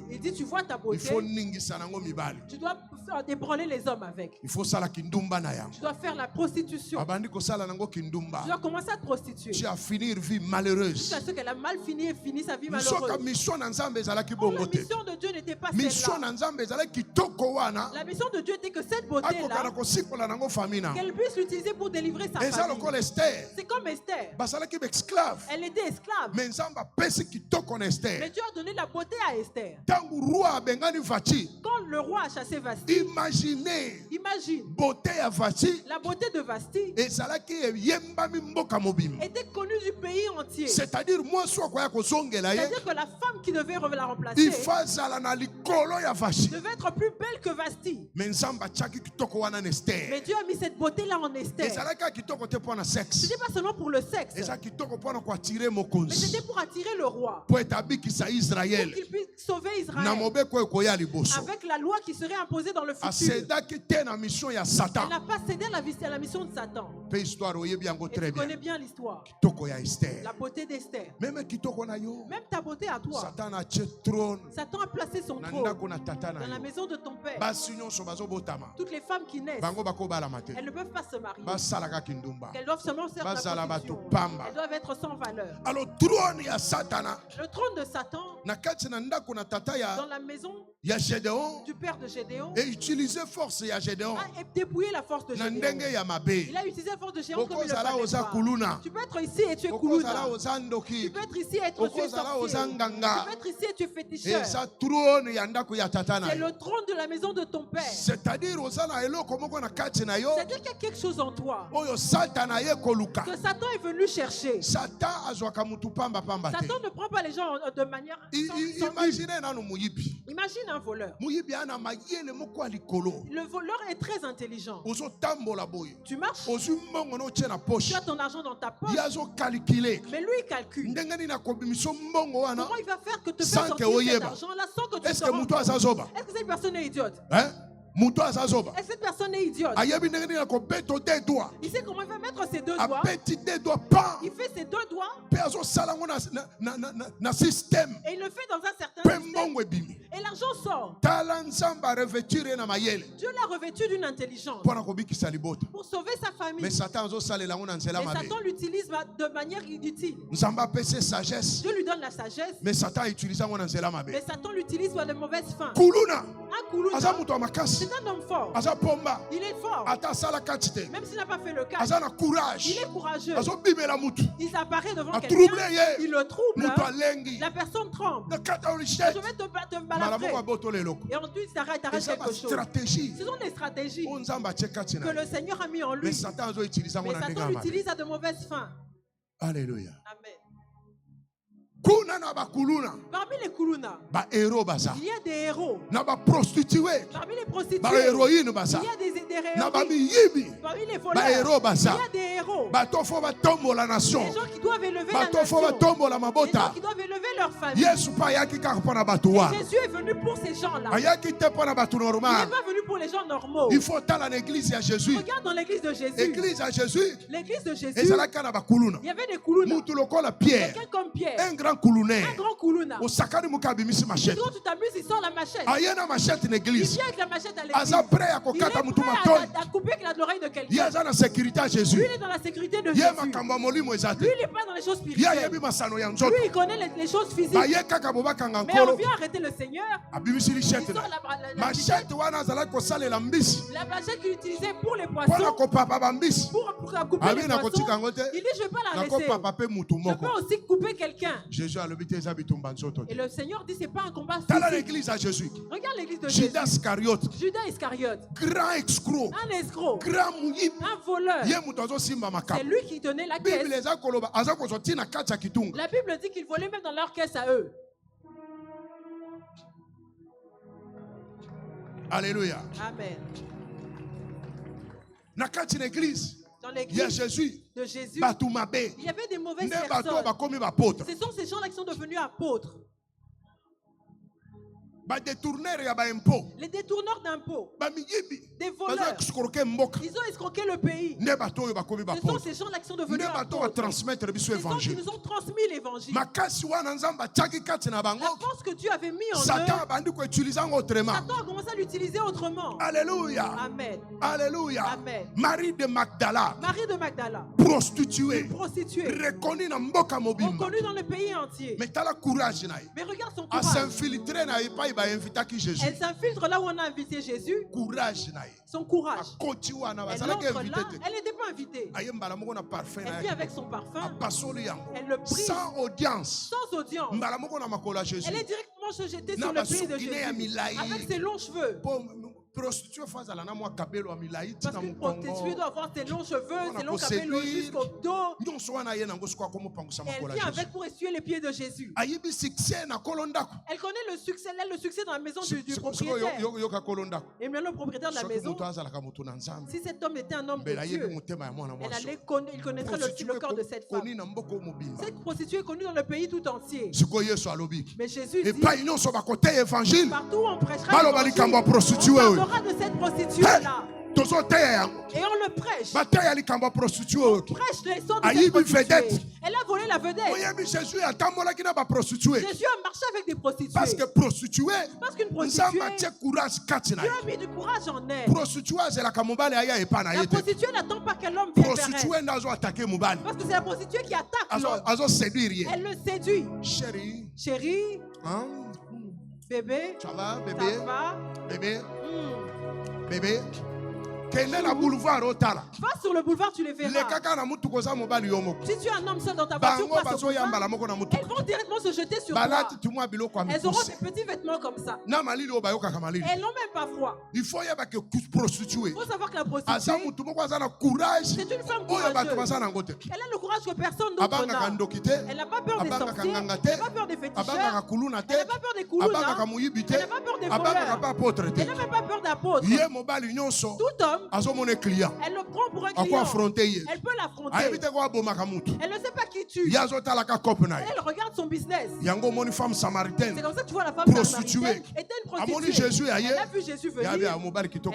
S1: Il dit, tu vois ta beauté, tu dois ébranler les hommes avec. Tu dois faire la prostitution. Tu dois commencer à te prostituer.
S2: Tu vas finir vie malheureuse.
S1: Jusqu'à ce qu'elle a mal fini et fini sa vie malheureuse. La mission de Dieu n'était pas celle-là. La mission de Dieu était que cette beauté-là, qu'elle puisse l'utiliser pour délivrer sa famille. C'est comme Esther. Elle était esclave. Mais Dieu a donné la beauté à Esther. Quand le roi a chassé Vasti, imagine la beauté de Vasti était connue du pays entier. C'est-à-dire que la femme qui devait la remplacer devait être plus belle que Vasti. Mais Dieu a mis cette beauté-là en Esther. Ce n'était pas seulement pour le sexe, mais c'était pour attirer le roi, pour qu'il puisse sauver Israël avec la loi qui serait imposée dans le futur. Elle n'a pas cédé à la mission de Satan. Et tu connais bien l'histoire. La beauté d'Esther. Même ta beauté à toi. Satan a placé son trône dans la maison de ton père. Toutes les femmes qui naissent, elles ne peuvent pas se marier. Elles doivent seulement faire la prostitution. Elles doivent être sans valeur. Le trône de Satan dans la maison du père de Gédéon a dépouillé la force de Gédéon. Il a utilisé la force de Gédéon comme il le fallait pas. Tu peux être ici et tu es Kuluna. Tu peux être ici et tu es sorcier. Tu peux être ici et tu es féticheur. C'est le trône de la maison de ton père. C'est-à-dire qu'il y a quelque chose en toi que Satan est venu chercher. Satan ne prend pas les gens de manière Imagine un voleur. Le voleur est très intelligent. Tu marches, tu as ton argent dans ta poche, mais lui il calcule. Comment il va faire que te faire sortir cet argent-là sans que tu te rendes compte? Est-ce que cette personne est idiote? Est-ce que cette personne est idiote? Il sait comment il va mettre ses deux doigts. Il fait ses deux doigts. Et il le fait dans un certain système. Et l'argent sort. Dieu l'a revêtu d'une intelligence pour sauver sa famille. Mais Satan l'utilise de manière inutile. Dieu lui donne la sagesse. Mais Satan l'utilise de mauvaise fin. Un Kuluna, c'est un homme fort. Il est fort. Même s'il n'a pas fait le cas, il est courageux. Il apparaît devant quelqu'un, il le trouble. La personne tremble. Je vais te balafrer. Et ensuite, il t'arrête quelque chose. Ce sont des stratégies que le Seigneur a mis en lui. Mais Satan l'utilise à de mauvaises fins.
S2: Alléluia.
S1: Amen.
S2: Parmi
S1: les Kuluna, il y a des héros. Parmi les prostituées, il y a des héroïnes. Parmi les voleurs, il y a des héros. Des gens qui doivent élever la nation. Des gens qui doivent élever leur famille. Et Jésus est venu pour ces gens-là. Il n'est pas venu pour les gens normaux.
S2: Il faut dans l'église à Jésus.
S1: Regarde dans l'église de Jésus.
S2: L'église à Jésus.
S1: L'église de Jésus.
S2: Il y avait
S1: des Kuluna. Quelqu'un comme Pierre.
S2: Un grand Kuluna.
S1: Au sakari mukabimisi machette. Quand tu t'amuses, il sort la machette. Il vient avec la machette à l'église. Il est prêt à couper l'oreille de quelqu'un. Lui, il est dans la sécurité de Jésus. Lui, il n'est pas dans les choses spirituelles. Lui, il connaît les choses physiques. Mais on vient arrêter le Seigneur. Il sort la machette. La machette qu'il utilisait pour les poissons. Pour couper les poissons. Il dit, je ne vais pas la laisser. Je peux aussi couper quelqu'un.
S2: Jésus a
S1: Et le Seigneur dit, c'est pas un combat
S2: dans
S1: physique.
S2: l'église à Jésus.
S1: Regarde l'église de
S2: Judas
S1: Jésus.
S2: Iscariote.
S1: Judas Iscariote.
S2: Grand escroc.
S1: Un escroc.
S2: Grand mouillib.
S1: Un voleur. C'est lui qui tenait la caisse. La Bible dit qu'il volait même dans leur caisse à eux.
S2: Alléluia.
S1: Amen.
S2: Dans l'église,
S1: Dans
S2: il y a
S1: l'église
S2: Jésus.
S1: de Jésus,
S2: Il
S1: il y avait des mauvaises personnes. Ce sont ces gens-là qui sont devenus apôtres. Les détourneurs d'impôts, des voleurs, ils ont escroqué le pays. Ce sont ces gens-là qui sont devenus apôtres. Ce sont qui nous ont transmis l'évangile. La force que Dieu avait mis en eux, Satan a commencé à l'utiliser autrement.
S2: Alléluia.
S1: Amen.
S2: Alléluia.
S1: Amen.
S2: Marie de Magdala,
S1: prostituée,
S2: reconnue dans
S1: reconnue dans le pays entier.
S2: Mais tu as le courage.
S1: Mais regarde son
S2: À
S1: courage.
S2: s'infiltrer dans les pays, Jésus.
S1: Elle s'infiltre là où on a invité Jésus.
S2: Courage.
S1: Son courage. Elle entre là, elle n'était pas invitée. Elle vient avec son parfum. Elle le prie.
S2: Sans audience.
S1: Sans audience. Elle est directement se jeter sur le pied de Jésus. Avec ses longs cheveux. Parce qu'une prostituée doit avoir ses longs cheveux, ses longs cabellos jusqu'au dos. Et elle vient avec pour essuyer les pieds de Jésus. Elle connaît le succès dans la maison du propriétaire. Et maintenant le propriétaire de la maison, si cet homme était un homme de Dieu, il connaîtrait le corps de cette femme. Cette prostituée est connue dans le pays tout entier. Mais Jésus dit, partout où on prêchera l'évangile, on parlera de cette prostituée-là. Et on le prêche. On prêche l'histoire de cette prostituée. Elle a volé la vedette. Jésus a marché avec des prostituées. Parce qu'une prostituée, Dieu a mis du courage en elle. La prostituée n'attend pas que l'homme vienne vers elle. Parce que c'est la prostituée qui attaque l'homme. Elle le séduit. Chérie.
S2: Hein?
S1: Bébé.
S2: Ça va, bébé?
S1: Ça va?
S2: Bébé? Bébé? Va
S1: sur le boulevard, tu les verras. Si tu es un homme seul dans ta voiture, passe au boulevard, elles vont directement se jeter sur toi. Elles auront des petits vêtements comme ça. Elles n'ont même pas froid. Il faut savoir que la prostituée, c'est une femme courageuse. Elle a le courage que personne d'autre n'a. Elle n'a pas peur des sorciers, elle n'a pas peur des féticheurs, elle n'a pas peur des coulouna, elle n'a pas peur des voleurs, elle n'a même pas peur d'apôtres. Tout homme, elle le prend pour un client. Elle peut l'affronter. Elle ne sait pas qui tue. Elle regarde son business. C'est comme ça que tu vois la femme samaritaine était une prostituée. Elle a vu Jésus venir. Elle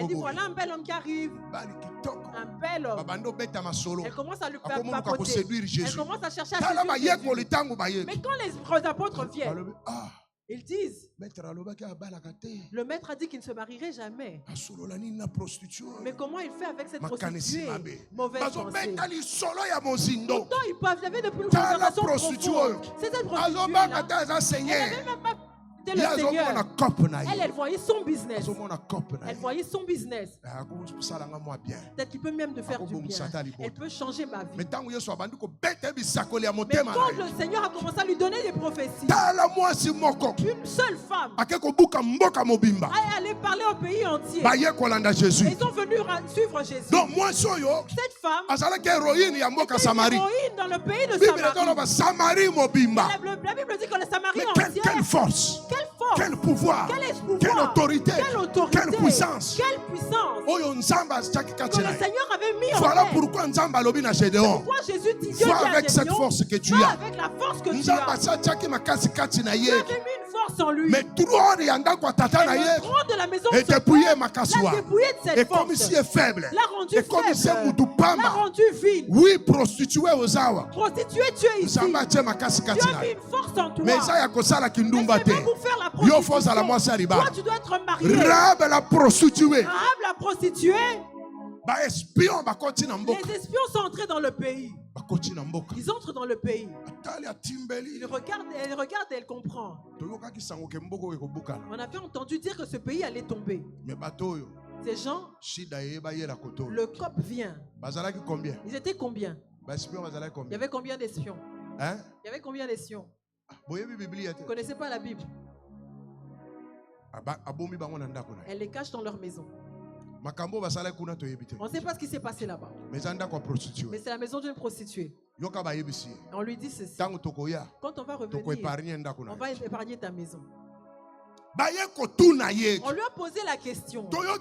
S1: dit, voilà un bel homme qui arrive. Un bel homme. Elle commence à lui papoter. Elle commence à chercher à séduire Jésus. Mais quand les apôtres viennent, ils disent, le maître a dit qu'il ne se marierait jamais. Mais comment il fait avec cette prostituée? Mauvaise pensée. Pourtant, ils peuvent avoir de plus grandes relations profondes. C'est cette prostituée-là. Elle n'avait même pas le Seigneur. Elle voyait son business. Elle voyait son business. Peut-être qu'il peut même te faire du bien. Elle peut changer ma vie. Mais quand le Seigneur a commencé à lui donner des prophéties, une seule femme allait parler au pays entier. Ils sont venus suivre Jésus. Cette femme était une héroïne dans le pays de Samarie. La Bible dit que les Samaritains anciens,
S2: quelle force, quel pouvoir, quelle autorité, quelle puissance que le
S1: Seigneur avait mis en
S2: voilà
S1: elle.
S2: pourquoi
S1: Pourquoi Jésus dit Dieu
S2: avec cette force que tu as,
S1: avec la force que tu as. Dieu avait mis une force en lui.
S2: Mais le trône de
S1: la maison
S2: est dépouillé de
S1: cette force.
S2: Comme ici est faible.
S1: L'a rendu faible. L'a rendu vide.
S2: Oui, prostituée aux awa.
S1: Prostituée, tu es ici. Dieu a mis une force en toi. Mais c'est pas pour faire la prostituée. Toi, tu dois être marié.
S2: Rahab la prostituée. Les espions
S1: sont entrés dans le pays. Ils entrent dans le pays. Ils regardent et elle comprend. On avait entendu dire que ce pays allait tomber. Ces gens, le COP vient. Ils étaient combien? Il y avait combien d'espions? Il y avait combien d'espions?
S3: Vous ne connaissez pas la Bible. Elle les cache dans leur maison. On ne sait pas ce qui s'est passé là-bas. Mais c'est la maison d'une prostituée. On lui dit ceci. Quand on va revenir, on va épargner ta maison. On lui a posé la question. On a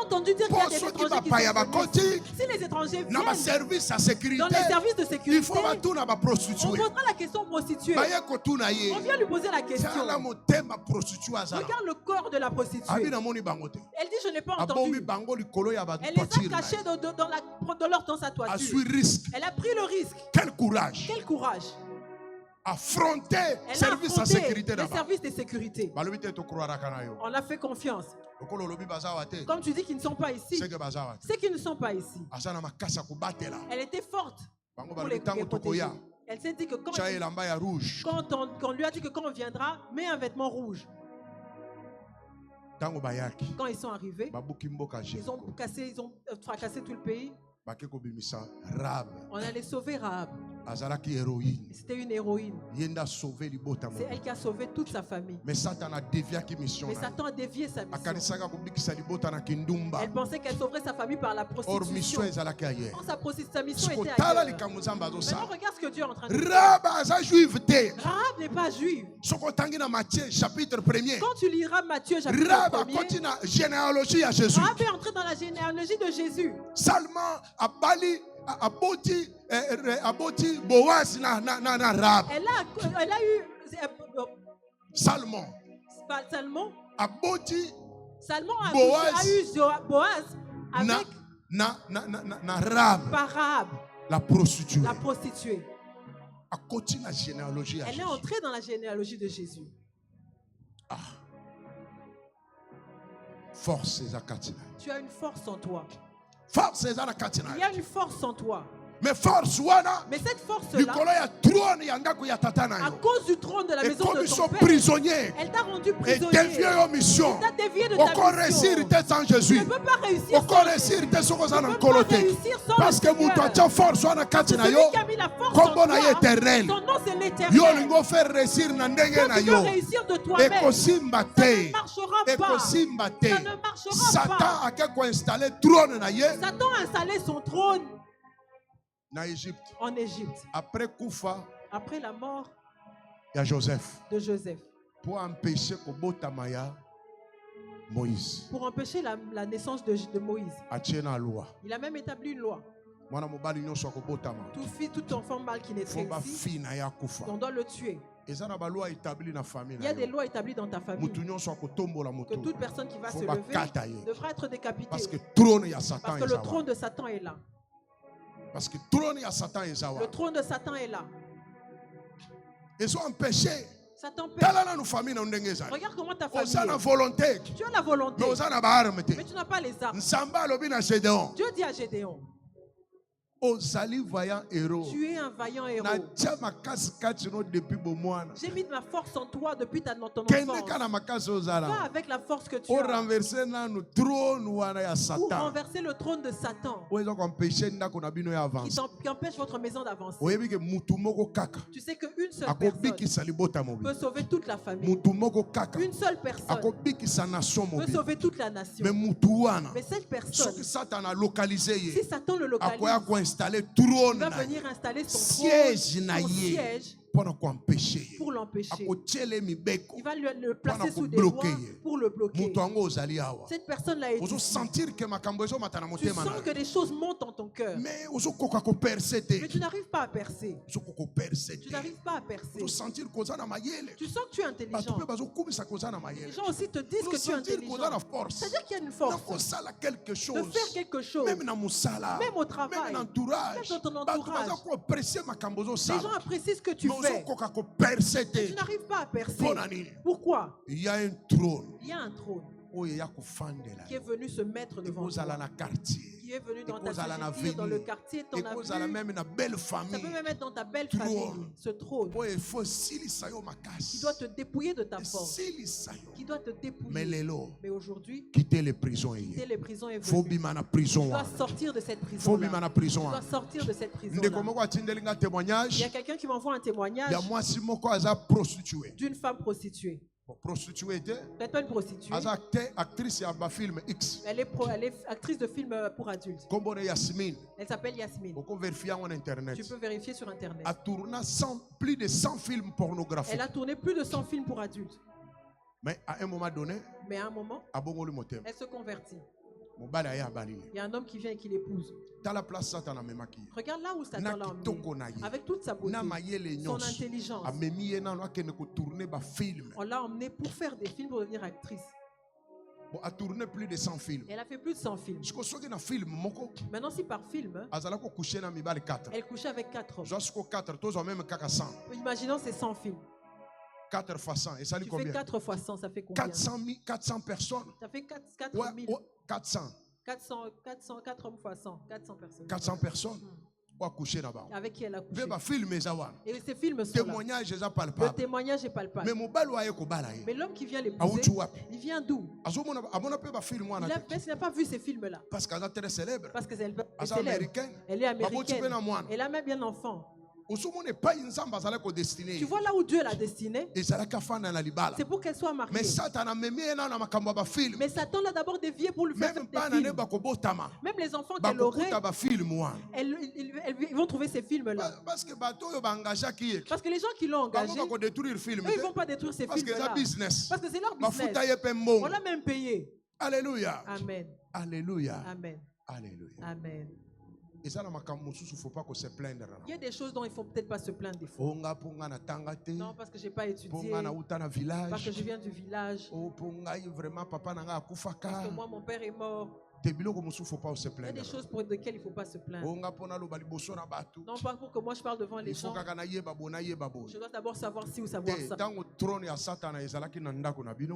S3: entendu dire qu'il y a des étrangers qui sont venus. Si les étrangers viennent dans les services de sécurité, on posera la question prostituée. On vient lui poser la question. Regarde le corps de la prostituée. Elle dit je n'ai pas entendu. Elle les a cachés dans sa toiture. Elle a pris le risque.
S2: Quel courage.
S3: Quel courage.
S2: Affronter les services de sécurité.
S3: On a fait confiance. Comme tu dis qu'ils ne sont pas ici, c'est qu'ils ne sont pas ici. Elle était forte pour les protéger. Elle s'est dit que quand on lui a dit que quand on viendra, mets un vêtement rouge. Quand ils sont arrivés, ils ont fracassé tout le pays. On allait sauver Rahab. C'était une héroïne. C'est elle qui a sauvé toute sa famille. Mais Satan a dévié sa mission. Elle pensait qu'elle sauverait sa famille par la prostitution. Sa mission était ailleurs. Maintenant regarde ce que Dieu est en train de faire. Rahab n'est pas juive. Quand tu liras Matthieu chapitre 1, Rahab est entré dans la généalogie de Jésus.
S2: Boaz na Rahab.
S3: Elle a eu
S2: Salmon
S3: a eu Boaz avec Rahab,
S2: la prostituée.
S3: Elle est entrée dans la généalogie de Jésus. Tu as une force en toi. Il y a une force en toi. Mais cette force-là, à cause du trône de la maison de ton père, elle t'a rendu prisonnier. Elle t'a dévié de ta mission. Tu ne peux pas réussir
S2: parce que
S3: celui qui a mis la force en toi, son nom c'est l'Éternel. Quand tu veux réussir de toi-même, ça ne marchera pas. Ça ne marchera pas. Satan a installé son trône en Égypte. Après la mort de Joseph. Pour empêcher la naissance de Moïse. Il a même établi une loi. Tout enfant mâle qui naît ici, on doit le tuer. Il y a des lois établies dans ta famille. Que toute personne qui va se lever devra être décapitée. Parce que le trône de Satan est là. Le trône de Satan est là.
S2: Ils ont empêché.
S3: Satan pêche. Regarde comment ta famille est. Tu as la volonté. Mais tu n'as pas les armes. Dieu dit à Gédéon. Tu es un vaillant héros. J'ai mis de ma force en toi depuis ton enfance. Va avec la force que tu as. Pour renverser le trône de Satan. Qui empêche votre maison d'avancer. Tu sais qu'une seule personne peut sauver toute la famille. Une seule personne peut sauver toute la nation. Mais cette personne, si Satan le localise, il va venir installer son siège pour l'empêcher. Il va le placer sous des lois pour le bloquer. Cette personne-là est ici. Tu sens que des choses montent en ton cœur. Mais tu n'arrives pas à percer. Tu n'arrives pas à percer. Tu sens que tu es intelligent. Les gens aussi te disent que tu es intelligent. C'est-à-dire qu'il y a une force de faire quelque chose. Même au travail. Même dans ton entourage. Les gens apprécient ce que tu fais. Mais tu n'arrives pas à percer. Pourquoi?
S2: Il y a un trône.
S3: Il y a un trône qui est venu se mettre devant toi, qui es venu dans ta cité, dans le quartier, ton avenue. Ça peut même être dans ta belle famille. Ce trône qui doit te dépouiller de ta force, qui doit te dépouiller. Mais aujourd'hui,
S2: quitter les prisons.
S3: Quitter les prisons est
S2: venu. Tu
S3: dois sortir de cette prison. Tu dois sortir de cette prison. Il y a quelqu'un qui m'envoie un témoignage d'une femme prostituée. Peut-être pas une prostituée. Elle est actrice de films pour adultes. Elle s'appelle Yasmine. Tu peux vérifier sur internet.
S2: Plus de 100 films pornographiques.
S3: Elle a tourné plus de 100 films pour adultes.
S2: Mais à un moment donné,
S3: elle se convertit. Il y a un homme qui vient et qui l'épouse. Regarde là où Satan l'a emmené. Avec toute sa beauté, son intelligence. On l'a emmené pour faire des films, pour devenir actrice.
S2: A tourné plus de 100 films.
S3: Elle a fait plus de 100 films. Maintenant, si par film, elle couchait avec 4 hommes. Imaginons ces 100 films.
S2: 4 fois 100. Et ça
S3: tu fais 4 fois 100, ça fait combien?
S2: 400 personnes.
S3: Ça fait 4 000.
S2: 400.
S3: 4 hommes fois 100. 400 personnes.
S2: 400 personnes.
S3: Avec qui elle a couché.
S2: Et
S3: ces films sont
S2: témoignage
S3: là. Le témoignage est palpable. Mais l'homme qui vient l'épouser, il vient d'où? Il n'a pas vu ces films-là.
S2: Parce qu'elle est très célèbre.
S3: Parce qu'elle est célèbre. Elle est américaine. Elle a même bien un enfant. Tu vois là où Dieu l'a destiné? C'est pour qu'elle soit mariée. Mais Satan l'a d'abord dévié pour lui faire des films. Même les enfants qu'elle aurait, ils vont trouver ces films-là. Parce que les gens qui l'ont engagé, eux, ils ne vont pas détruire ces films-là. Parce que c'est leur business. On l'a même payé.
S2: Alléluia.
S3: Amen.
S2: Alléluia.
S3: Amen.
S2: Alléluia.
S3: Amen.
S2: Il faut pas se plaindre.
S3: Il y a des choses dont il ne faut peut-être pas se plaindre des fois. Non, parce que je n'ai pas étudié. Parce que je viens du village. Parce que moi, mon père est mort. Il y a des choses pour lesquelles il ne faut pas se plaindre. Non, pas pour que moi je parle devant les gens. Je dois d'abord savoir si ou savoir ça.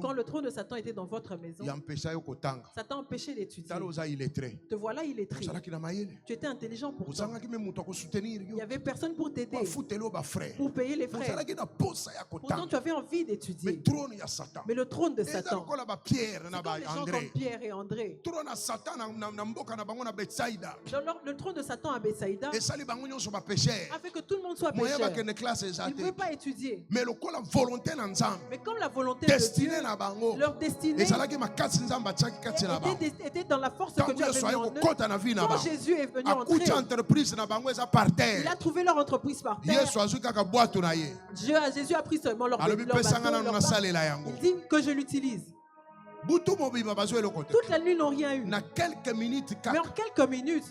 S3: Quand le trône de Satan était dans votre maison, Satan empêchait d'étudier. Te voilà illettré. Tu étais intelligent pour ça. Il n'y avait personne pour t'aider, pour payer les frais. Pourtant tu avais envie d'étudier. Mais le trône de Satan, c'est comme les gens comme Pierre et André. Le trône de Satan à Bethsaïda a fait que tout le monde soit pécheur. Ils ne pouvaient pas étudier. Mais comme la volonté de Dieu, leur destinée était dans la force que Dieu avait mis en eux. Quand Jésus est venu entrer, il a trouvé leur entreprise par terre. Jésus a pris seulement leur bateau. Il dit que je l'utilise. Toute la nuit n'ont rien eu. Mais en quelques minutes,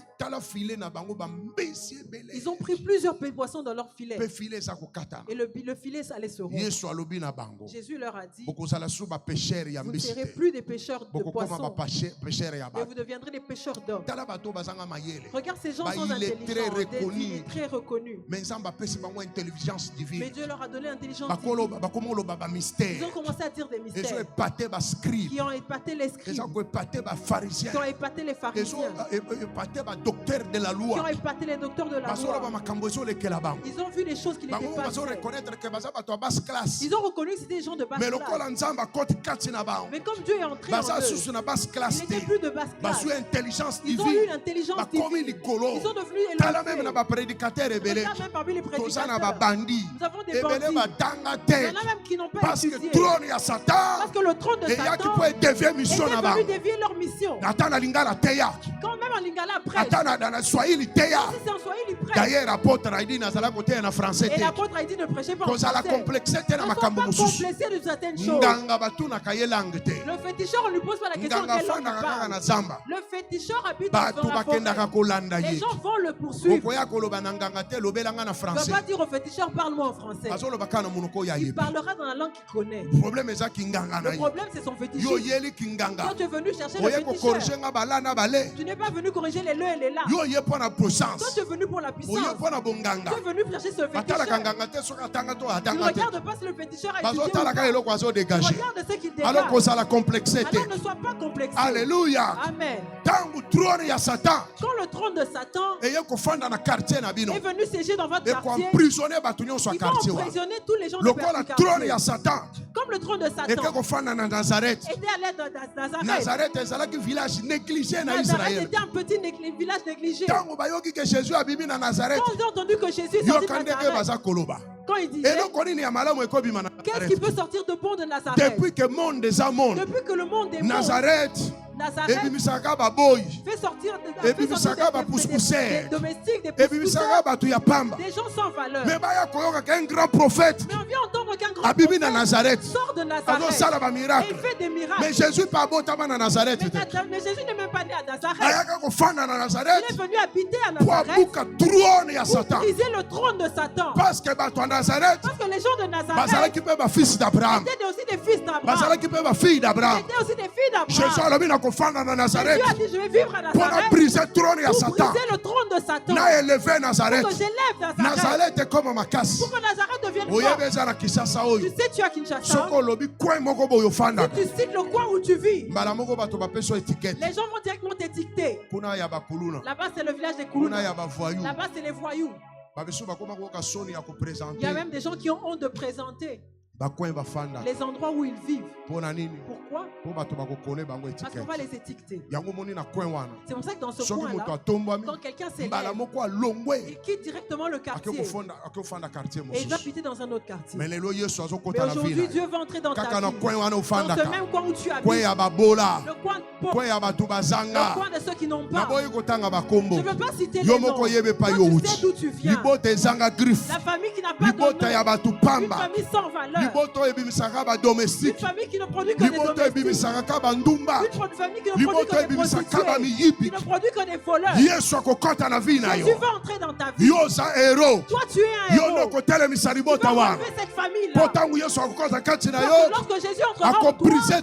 S3: ils ont pris plusieurs poissons dans leur filet. Et le filet allait se rompre. Jésus leur a dit, vous ne serez plus des pêcheurs de poissons, mais vous deviendrez des pêcheurs d'hommes. Regarde ces gens sans intelligence, des très reconnus. Mais Dieu leur a donné l'intelligence divine. Ils ont commencé à dire des mystères qui ont épaté les scribes, qui ont épaté les pharisiens, qui ont épaté les docteurs de la loi. Ils ont vu les choses qui n'étaient pas vraies. Ils ont reconnu que c'était des gens de basse classe. Mais comme Dieu est entré en eux, ils n'étaient plus de basse classe. Ils ont eu l'intelligence divine. Ils sont devenus élevés. Même parmi les prédicateurs, nous avons des bandits. Il y en a même qui n'ont pas étudié. Parce que le trône de Satan était venu dévier leur mission. Quand même en Lingala prêche. Si c'est en Swahili prêche.
S2: D'ailleurs, l'apôtre Haïdi n'a pas côté en français.
S3: Et l'apôtre Haïdi ne prêchait pas en français. Ils ne sont pas complexés de certaines choses. Le féticheur, on ne lui pose pas la question de quelle langue il parle. Le féticheur habite dans la forêt. Les gens vont le poursuivre. Ne va pas dire au féticheur, parle-moi en français. Il parlera dans la langue qu'il connaît. Le problème, c'est son féticheur. Quand tu es venu chercher le féticheur, tu n'es pas venu venu corriger les le et les la.
S2: Yo yé pour la puissance.
S3: Toi tu es venu pour la puissance.
S2: Yo pour la bonganga.
S3: Tu es venu chercher ce féticheur. Tu regardes pas si le féticheur a étudié. Regarde ce qu'il dégage.
S2: Alors qu'on a la complexité.
S3: Alors ne sois pas complexé.
S2: Alléluia.
S3: Amen.
S2: Quand
S3: le trône de Satan est venu siéger dans votre quartier, il va emprisonner tous les gens de quartier. Comme le trône de Satan était à l'aide de Nazareth. Nazareth était un petit village négligé. Quand ils ont entendu que Jésus est sorti de Nazareth, quand il disait, qu'est-ce qui peut sortir de bon de Nazareth? Depuis que le monde est mort, Nazareth fait sortir des domestiques, des pousseurs, des gens sans valeur.
S2: Mais un grand prophète
S3: on vient entendre qu'un grand prophète sort de Nazareth et il fait des miracles.
S2: Mais Jésus n'est pas Nazareth.
S3: Mais Jésus n'est même pas né à Nazareth. Il est venu habiter à Nazareth pour briser le trône de Satan. Parce que les gens de Nazareth étaient aussi des fils d'Abraham. Étaient aussi des filles d'Abraham. Jésus a dit, je vais vivre à Nazareth
S2: pour briser le trône
S3: de Satan. Pour que j'élève Nazareth.
S2: Est comme ma casse.
S3: Pour que Nazareth devienne fort. Tu sais, tu es à Kinshasa. Si tu cites le coin où tu vis, les gens vont directement t'étiqueter. Là-bas, c'est le village des Koulouna. Là-bas, c'est les voyous. Il y a même des gens qui ont honte de présenter les endroits où ils vivent. Pourquoi? Parce qu'on va les étiqueter. C'est pour ça que dans ce coin-là, quand quelqu'un s'élève, il quitte directement le quartier et il va quitter dans un autre quartier. Mais aujourd'hui, Dieu va entrer dans ta vie, dans ce même coin où tu habites, le coin de pauvres, le coin de ceux qui n'ont pas. Je ne veux pas citer les noms. Toi, tu sais d'où tu viens. La famille qui n'a pas de nom, une famille sans valeur. Une famille qui ne produit que des domestiques. Une famille qui ne produit que des prostituées. Qui ne produit que des voleurs. Jésus va entrer dans ta vie. Toi, tu es un héros. Tu vas enlever cette famille-là. Lorsque Jésus entrera en toi, il va briser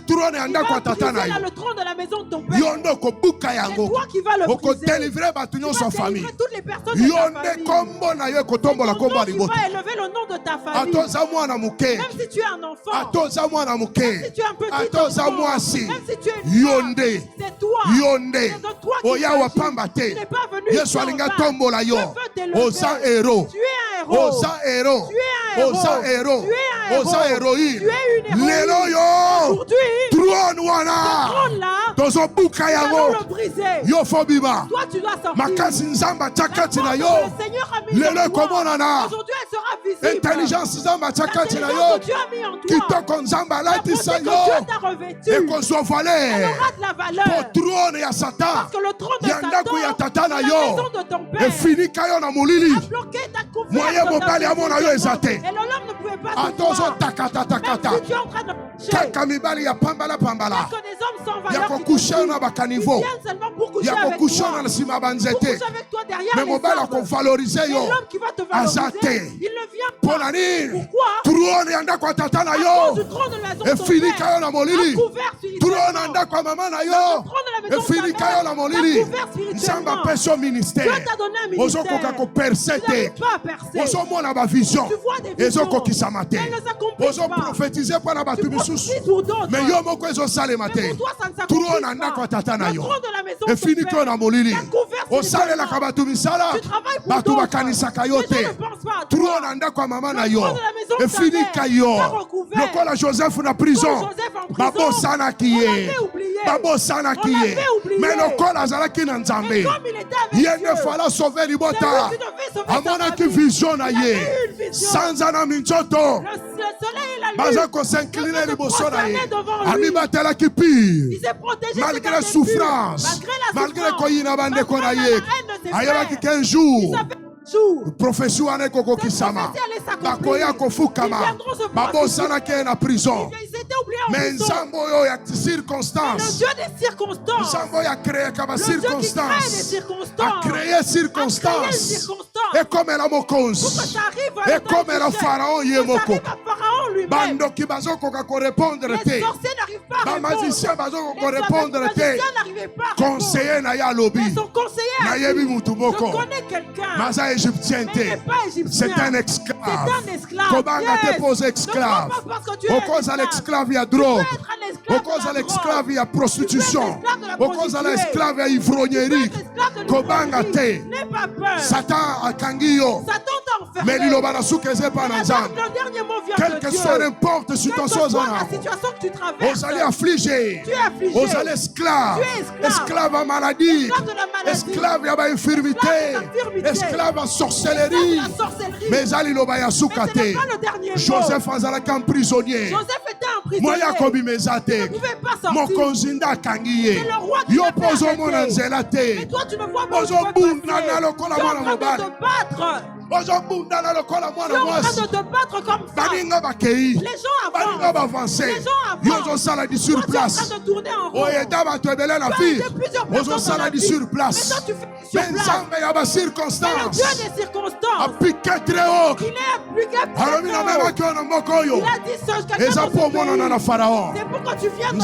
S3: le trône de la maison de ton père. C'est toi qui vas le briser. Tu vas délivrer toutes les personnes de ta famille. Tu vas élever le nom de ta famille. Même si tu es un enfant, même si tu es un petit enfant, même si tu es une femme, c'est toi. C'est de toi qu'il s'agit. Tu n'es pas venu ici en vain. Je veux t'élever. Tu es un héros. Tu es un héros. Tu es un héros. Tu es une héroïne. Aujourd'hui, ce trône-là, nous allons le briser. Toi, tu dois sortir. Parce que le Seigneur a mis en toi. Aujourd'hui, elle sera visible.
S2: Intelligence
S3: que Dieu a mis en toi. La pensée que Dieu t'a revêtue. Elle aura de la valeur. Parce que le trône de Satan, la maison de ton père, a bloqué ta confiance dans ta vie. Et l'homme ne pouvait pas te voir. Même si tu es en train de marcher. Parce que des hommes sans valeur qui viennent seulement pour coucher avec toi. Pour coucher avec toi derrière les arbres. Et l'homme qui va te valoriser, il ne vient pas. Pourquoi? À cause du trône de la maison de ton père, a couvert spirituellement. Le trône de la maison de ta mère a couvert spirituellement. Dieu t'a donné un ministère. Tu n'arrives pas à percer. Tu vois des visions. Elles ne s'accomplissent pas. Tu prophétises pour d'autres. Mais pour toi, ça ne s'accomplit pas. Le trône de la maison de ton père a couvert spirituellement. Tu travailles pour d'autres. Les gens ne pensent pas à toi. Le trône de la maison de ta mère a recouvert.
S2: Joseph na prison.
S3: Babosana qui est.
S2: Mais le corps azalaki na nzambe. Il ne fallait sauver libota. Amona ki vision na ye. Sans ana minchoto. Baza ko s'incliner liboso na ye. Amibatela ki pire. Malgré souffrance. Malgré koyina bande ko na ye. Ayaba ki 15 jours. Profession ane koko kisama. Bakoya kofukama. Babosana ke na prison. Mais Nzambo yo ya circonstance.
S3: Le Dieu des circonstances.
S2: Nzambo ya créé kaba circonstance.
S3: A
S2: créé circonstance. Et comme elle a mokonzi. Et comme elle a pharaon yemoko.
S3: lui-même.
S2: Les sorciers n'arrivent pas à répondre. Les magiciens n'arrivaient pas à répondre. Mais son conseiller a dit, je connais quelqu'un, mais il n'est pas égyptien. C'est un esclave. Comment
S3: Yes.
S2: te poser esclave? Au cause de l'esclave, il y a drogue. Au cause de l'esclave, il y a prostitution. Au cause de l'esclave, il y a ivrognerie. Comment te? Satan a kangiyo. Mais il a soukeze par l'ensemble. Quel que soit n'importe situation,
S3: que tu traverses,
S2: vous allez affliger, vous allez esclave, esclave à maladie, esclave à infirmité, esclave à sorcellerie. Mais allez le baya soukate. Joseph azalaki un prisonnier. Moi yakobi mezate. Mon konzinda kangiye. Yo pozo mona nzela te. Pozo bunda na lokola mwana mobali.
S3: Tu es en train de te battre comme ça. Les gens avancent. Les gens avancent.
S2: Sur place.
S3: Tu es en train de tourner en rond.
S2: Plusieurs personnes dans la vie sur place. Mais
S3: le Dieu des circonstances.
S2: Il est appliqué très haut.
S3: Il a dit c'est pour que tu viennes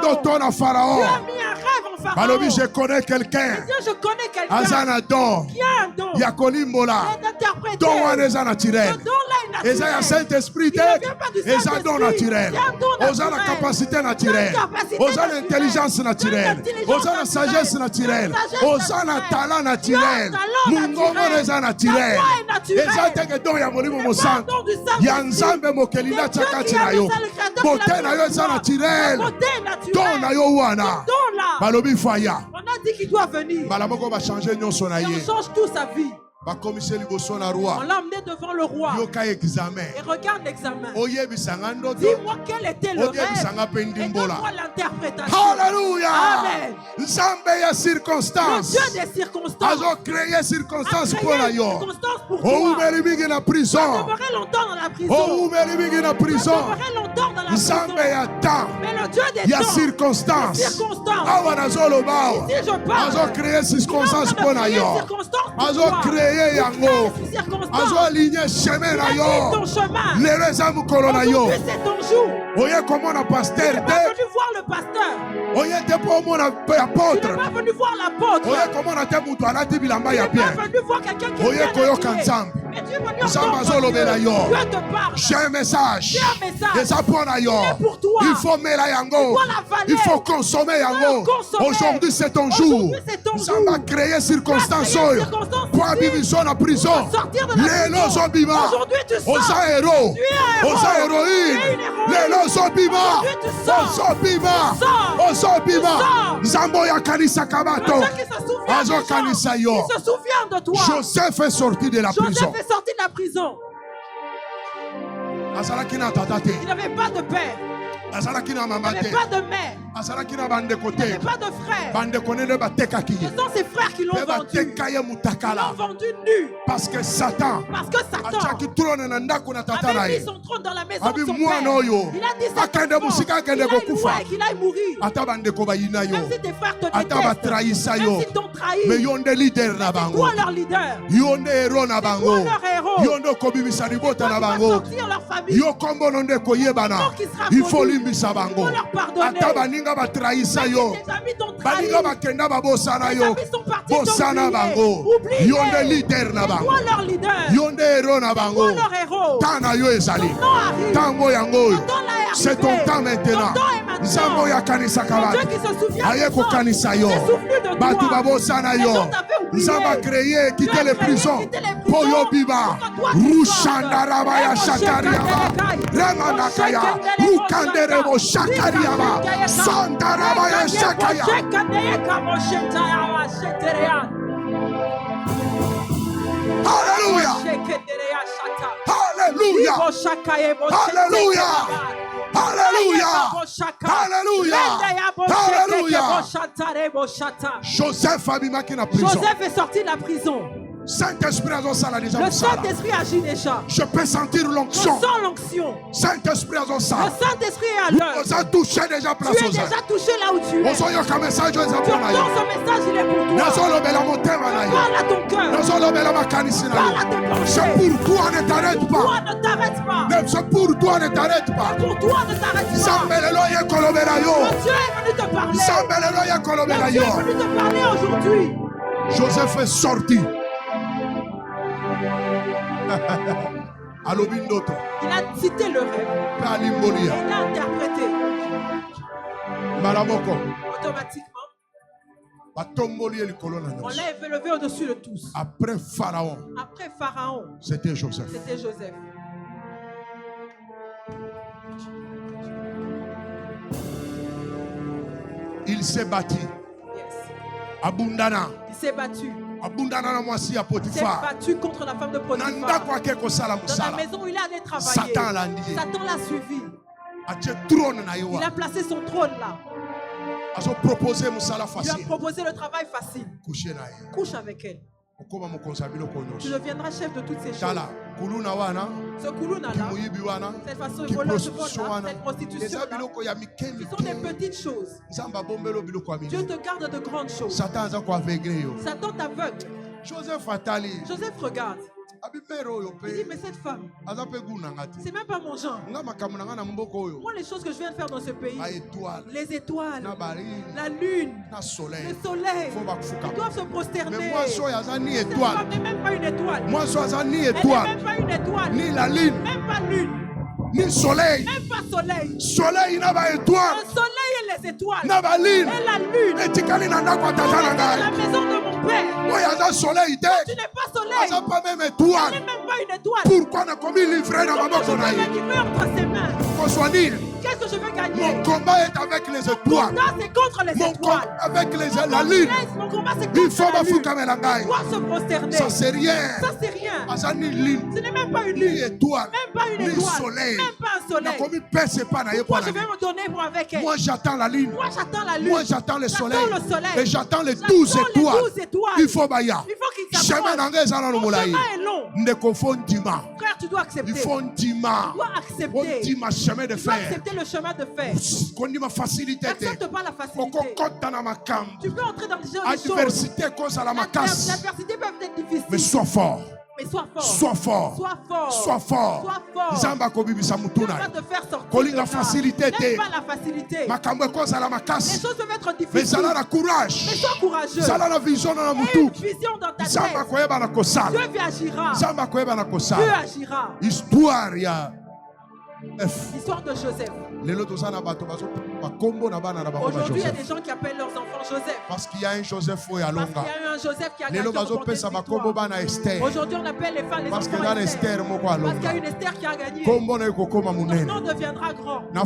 S3: dans ton Pharaon. Tu as mis un rêve en Pharaon.
S2: Je connais quelqu'un.
S3: Je connais quelqu'un
S2: qui a un don.
S3: Il a d'interpréter.
S2: Et ça, Saint-Esprit, et ça, don naturel. Ils ont la capacité naturelle. Ils ont l'intelligence naturelle. Ils ont la sagesse naturelle. Ils ont le talent naturel. Mungongo les a naturel. Et ça, c'est que don ya molimo mo santo. Ya nzambe mokelina chakati na yo. Bote na yo za naturel. Don na yo wana. Balobi faya.
S3: On a dit qu'il doit venir.
S2: Balamoko va changer nyoso na ye.
S3: On change tout sa vie.
S2: On
S3: l'a emmené devant le roi. Et regarde l'examen. Dis-moi quel était le rêve. Et donne-moi l'interprétation.
S2: Alléluia.
S3: Amen.
S2: Le Dieu
S3: des circonstances
S2: a créé des circonstances pour toi.
S3: Tu vas demeurer longtemps dans la prison. Tu vas demeurer longtemps dans la prison. Mais le Dieu des temps,
S2: circonstances.
S3: Ici je
S2: parle. Il a créé des circonstances pour toi. Yango azo aligné chemin na yo les raisons kolona yo oye comment na pasteur
S3: de venu voir le pasteur
S2: oye te po mon apôtre
S3: pas venu voir l'apôtre
S2: oye comment na te mutu alati bilamba ya bien
S3: pas venu voir quelqu'un qui
S2: oye koyoka nzambe nzambe azolobela yo j'ai un message eza mpo na yo il faut mela yango il faut consommer yango aujourd'hui c'est ton jour nzambe a créé circonstance oyo po abibiso na prison lelo ozobima oza héros oza héroïne lelo ozobima ozobima nzambe oyo akanisaka bato azokanisa yo. Joseph est sorti de la prison.
S3: Il n'avait pas de père. Il n'avait pas de mère. Il n'avait pas de frère. Ce sont ses frères qui l'ont vendu. Ils l'ont vendu nu.
S2: Parce que Satan
S3: avait mis son trône dans la maison de son père. Il a dit qu'il aille mourir. Même si tes frères te détestent, même s'ils t'ont trahi,
S2: mais ils ont des leaders.
S3: c'est toi leur leader.
S2: Ils ont des héros.
S3: C'est toi leur héros.
S2: Ils ont des commissaires.
S3: Ils doivent sortir leur famille.
S2: Il faut limbisa bango.
S3: Ata
S2: baninga batrahisa yo. Baninga bakenda babosana yo.
S3: Tes amis sont partis
S2: Bosana bango. Yo nde leader na bango.
S3: Toi leur leader.
S2: Yo nde héros na bango.
S3: Toi leur héros.
S2: Tana yo ezali. Tango yango. C'est ton temps maintenant. Nzambo ya kanisa kabata. Aye ko kanisa yo. Batu babosana yo. Nzamba créé quitter les prisons. Poyo biba. Rushandara ya shakariaba. Ramanakaya. Rukanderebo shakariaba. Sandaraba ya shakaya. Hallelujah. Hallelujah. Hallelujah. Hallelujah. Hallelujah. Hallelujah. Joseph est sorti de la prison. Saint-Esprit a déjà.
S3: Le Saint-Esprit agit déjà.
S2: Je peux sentir l'onction.
S3: Je sens l'onction.
S2: Saint-Esprit a
S3: Le Saint-Esprit est à l'œuvre.
S2: Vous avez touché déjà place.
S3: Tu es déjà touché là où tu es.
S2: Tu entends ce message, il est pour toi.
S3: Parle à ton cœur. Parle à tes pensées.
S2: C'est pour toi, ne t'arrête pas.
S3: Toi ne t'arrête pas.
S2: C'est pour toi, ne t'arrête pas.
S3: Pour toi ne t'arrête pas.
S2: Le
S3: Dieu est venu te parler. Le Dieu est venu te parler aujourd'hui.
S2: Joseph est sorti.
S3: Il a cité le rêve. Il a interprété. Automatiquement, on l'a élevé au-dessus de tous.
S2: Après Pharaon, c'était Joseph. Il s'est battu. Abundana.
S3: Il s'est battu.
S2: Il s'est
S3: battu contre la femme de Potiphar. Dans la maison où il allait travailler, Satan l'a suivi. Il a placé son trône là. Il lui a proposé le travail facile. Couche avec elle. Tu deviendras chef de toutes ces choses. Ce kuluna là, cette façon de voler, cette prostitution là, ce sont des petites choses. Dieu te garde de grandes choses. Satan t'aveugle.
S2: Joseph
S3: regarde. Il dit, mais cette femme, c'est même pas mon genre. Moi, les choses que je viens de faire dans ce pays, les étoiles, la lune, le soleil, ils doivent se prosterner. Cette femme n'est même pas une étoile. Elle n'est même pas une étoile.
S2: Ni la lune.
S3: Même pas lune.
S2: Ni soleil.
S3: Même pas soleil.
S2: Soleil n'a pas étoile.
S3: Le soleil et les étoiles.
S2: N'a pas lune.
S3: Et la lune.
S2: Et tu connais dans la
S3: maison de mon père.
S2: Moi, il y a un soleil.
S3: Tu n'es pas soleil.
S2: Tu n'es pas même étoile.
S3: Tu n'es même pas une étoile.
S2: Pourquoi on a commis livrer dans ma main?
S3: Qui meurt entre ses mains. Qu'est-ce que je veux gagner?
S2: Mon combat est avec les étoiles. Mon
S3: combat c'est contre les étoiles.
S2: Mon combat avec la lune.
S3: Mon combat c'est contre la lune. Il doit se prosterner.
S2: Ça c'est rien.
S3: Ça c'est rien.
S2: Ce
S3: n'est même pas une lune.
S2: Ni étoile.
S3: Même pas une étoile.
S2: Soleil.
S3: Même pas un soleil. Pourquoi je vais me donner pour avec elle?
S2: Moi j'attends la lune.
S3: Moi j'attends la lune.
S2: Moi j'attends le soleil.
S3: Et
S2: j'attends les 12 étoiles.
S3: Il
S2: faut baya.
S3: Il faut qu'il s'approche. Le chemin est long. Frère, tu dois accepter.
S2: Il faut
S3: tu dois accepter.
S2: Tu dois
S3: accepter le chemin de fer. N'accepte pas la facilité. Tu peux entrer dans des choses.
S2: L'adversité
S3: peut être difficile.
S2: Mais sois fort.
S3: Mais sois fort.
S2: Sois fort.
S3: Sois fort.
S2: Sois fort.
S3: Sois fort.
S2: Dieu
S3: va te faire sortir de là.
S2: facilité.
S3: N'aime pas la facilité. Les choses peuvent être difficiles.
S2: Mais sois
S3: courageux.
S2: La vision dans
S3: une vision dans ta tête. Dieu agira. Dieu agira.
S2: Histoire
S3: de Joseph. Aujourd'hui, il y a des gens qui appellent leurs enfants Joseph.
S2: Parce qu'il y a un Joseph qui a
S3: eu un Joseph qui a gagné. Aujourd'hui, on appelle les femmes les enfants Esther. Parce qu'il y a une Esther qui a gagné. Ton nom deviendra grand. Dans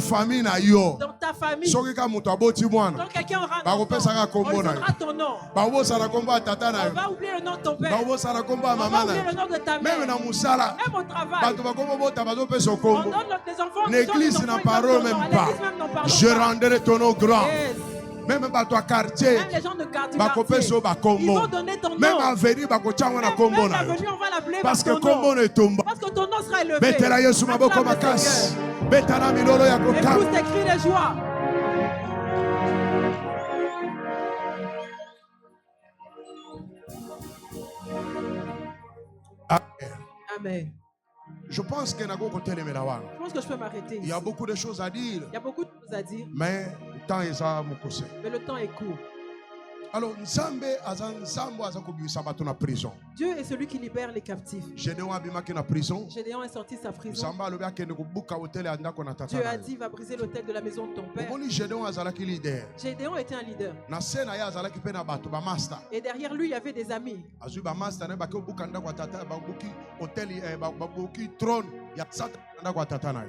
S3: ta famille. Quand quelqu'un aura ton nom, on va oublier le nom de ton père. On va oublier le nom de ta mère. Même au travail. On donne des enfants.
S2: L'église n'en parle même pas. Je rendrai ton nom grand. Même dans ton quartier,
S3: les gens de quartier, ils vont donner ton nom.
S2: Même à venir, on va
S3: l'appeler
S2: parce que
S3: ton nom sera élevé. Épouse tes cris de joie. Amen.
S2: Je pense que
S3: je peux m'arrêter.
S2: Il y a beaucoup de choses à dire. Mais
S3: le temps est court.
S2: Alors,
S3: Dieu est celui qui libère les captifs.
S2: Gédéon
S3: est sorti de sa prison. Dieu a dit, va briser l'autel de la maison de ton père. Gédéon était un leader. Et derrière lui, il y avait des amis.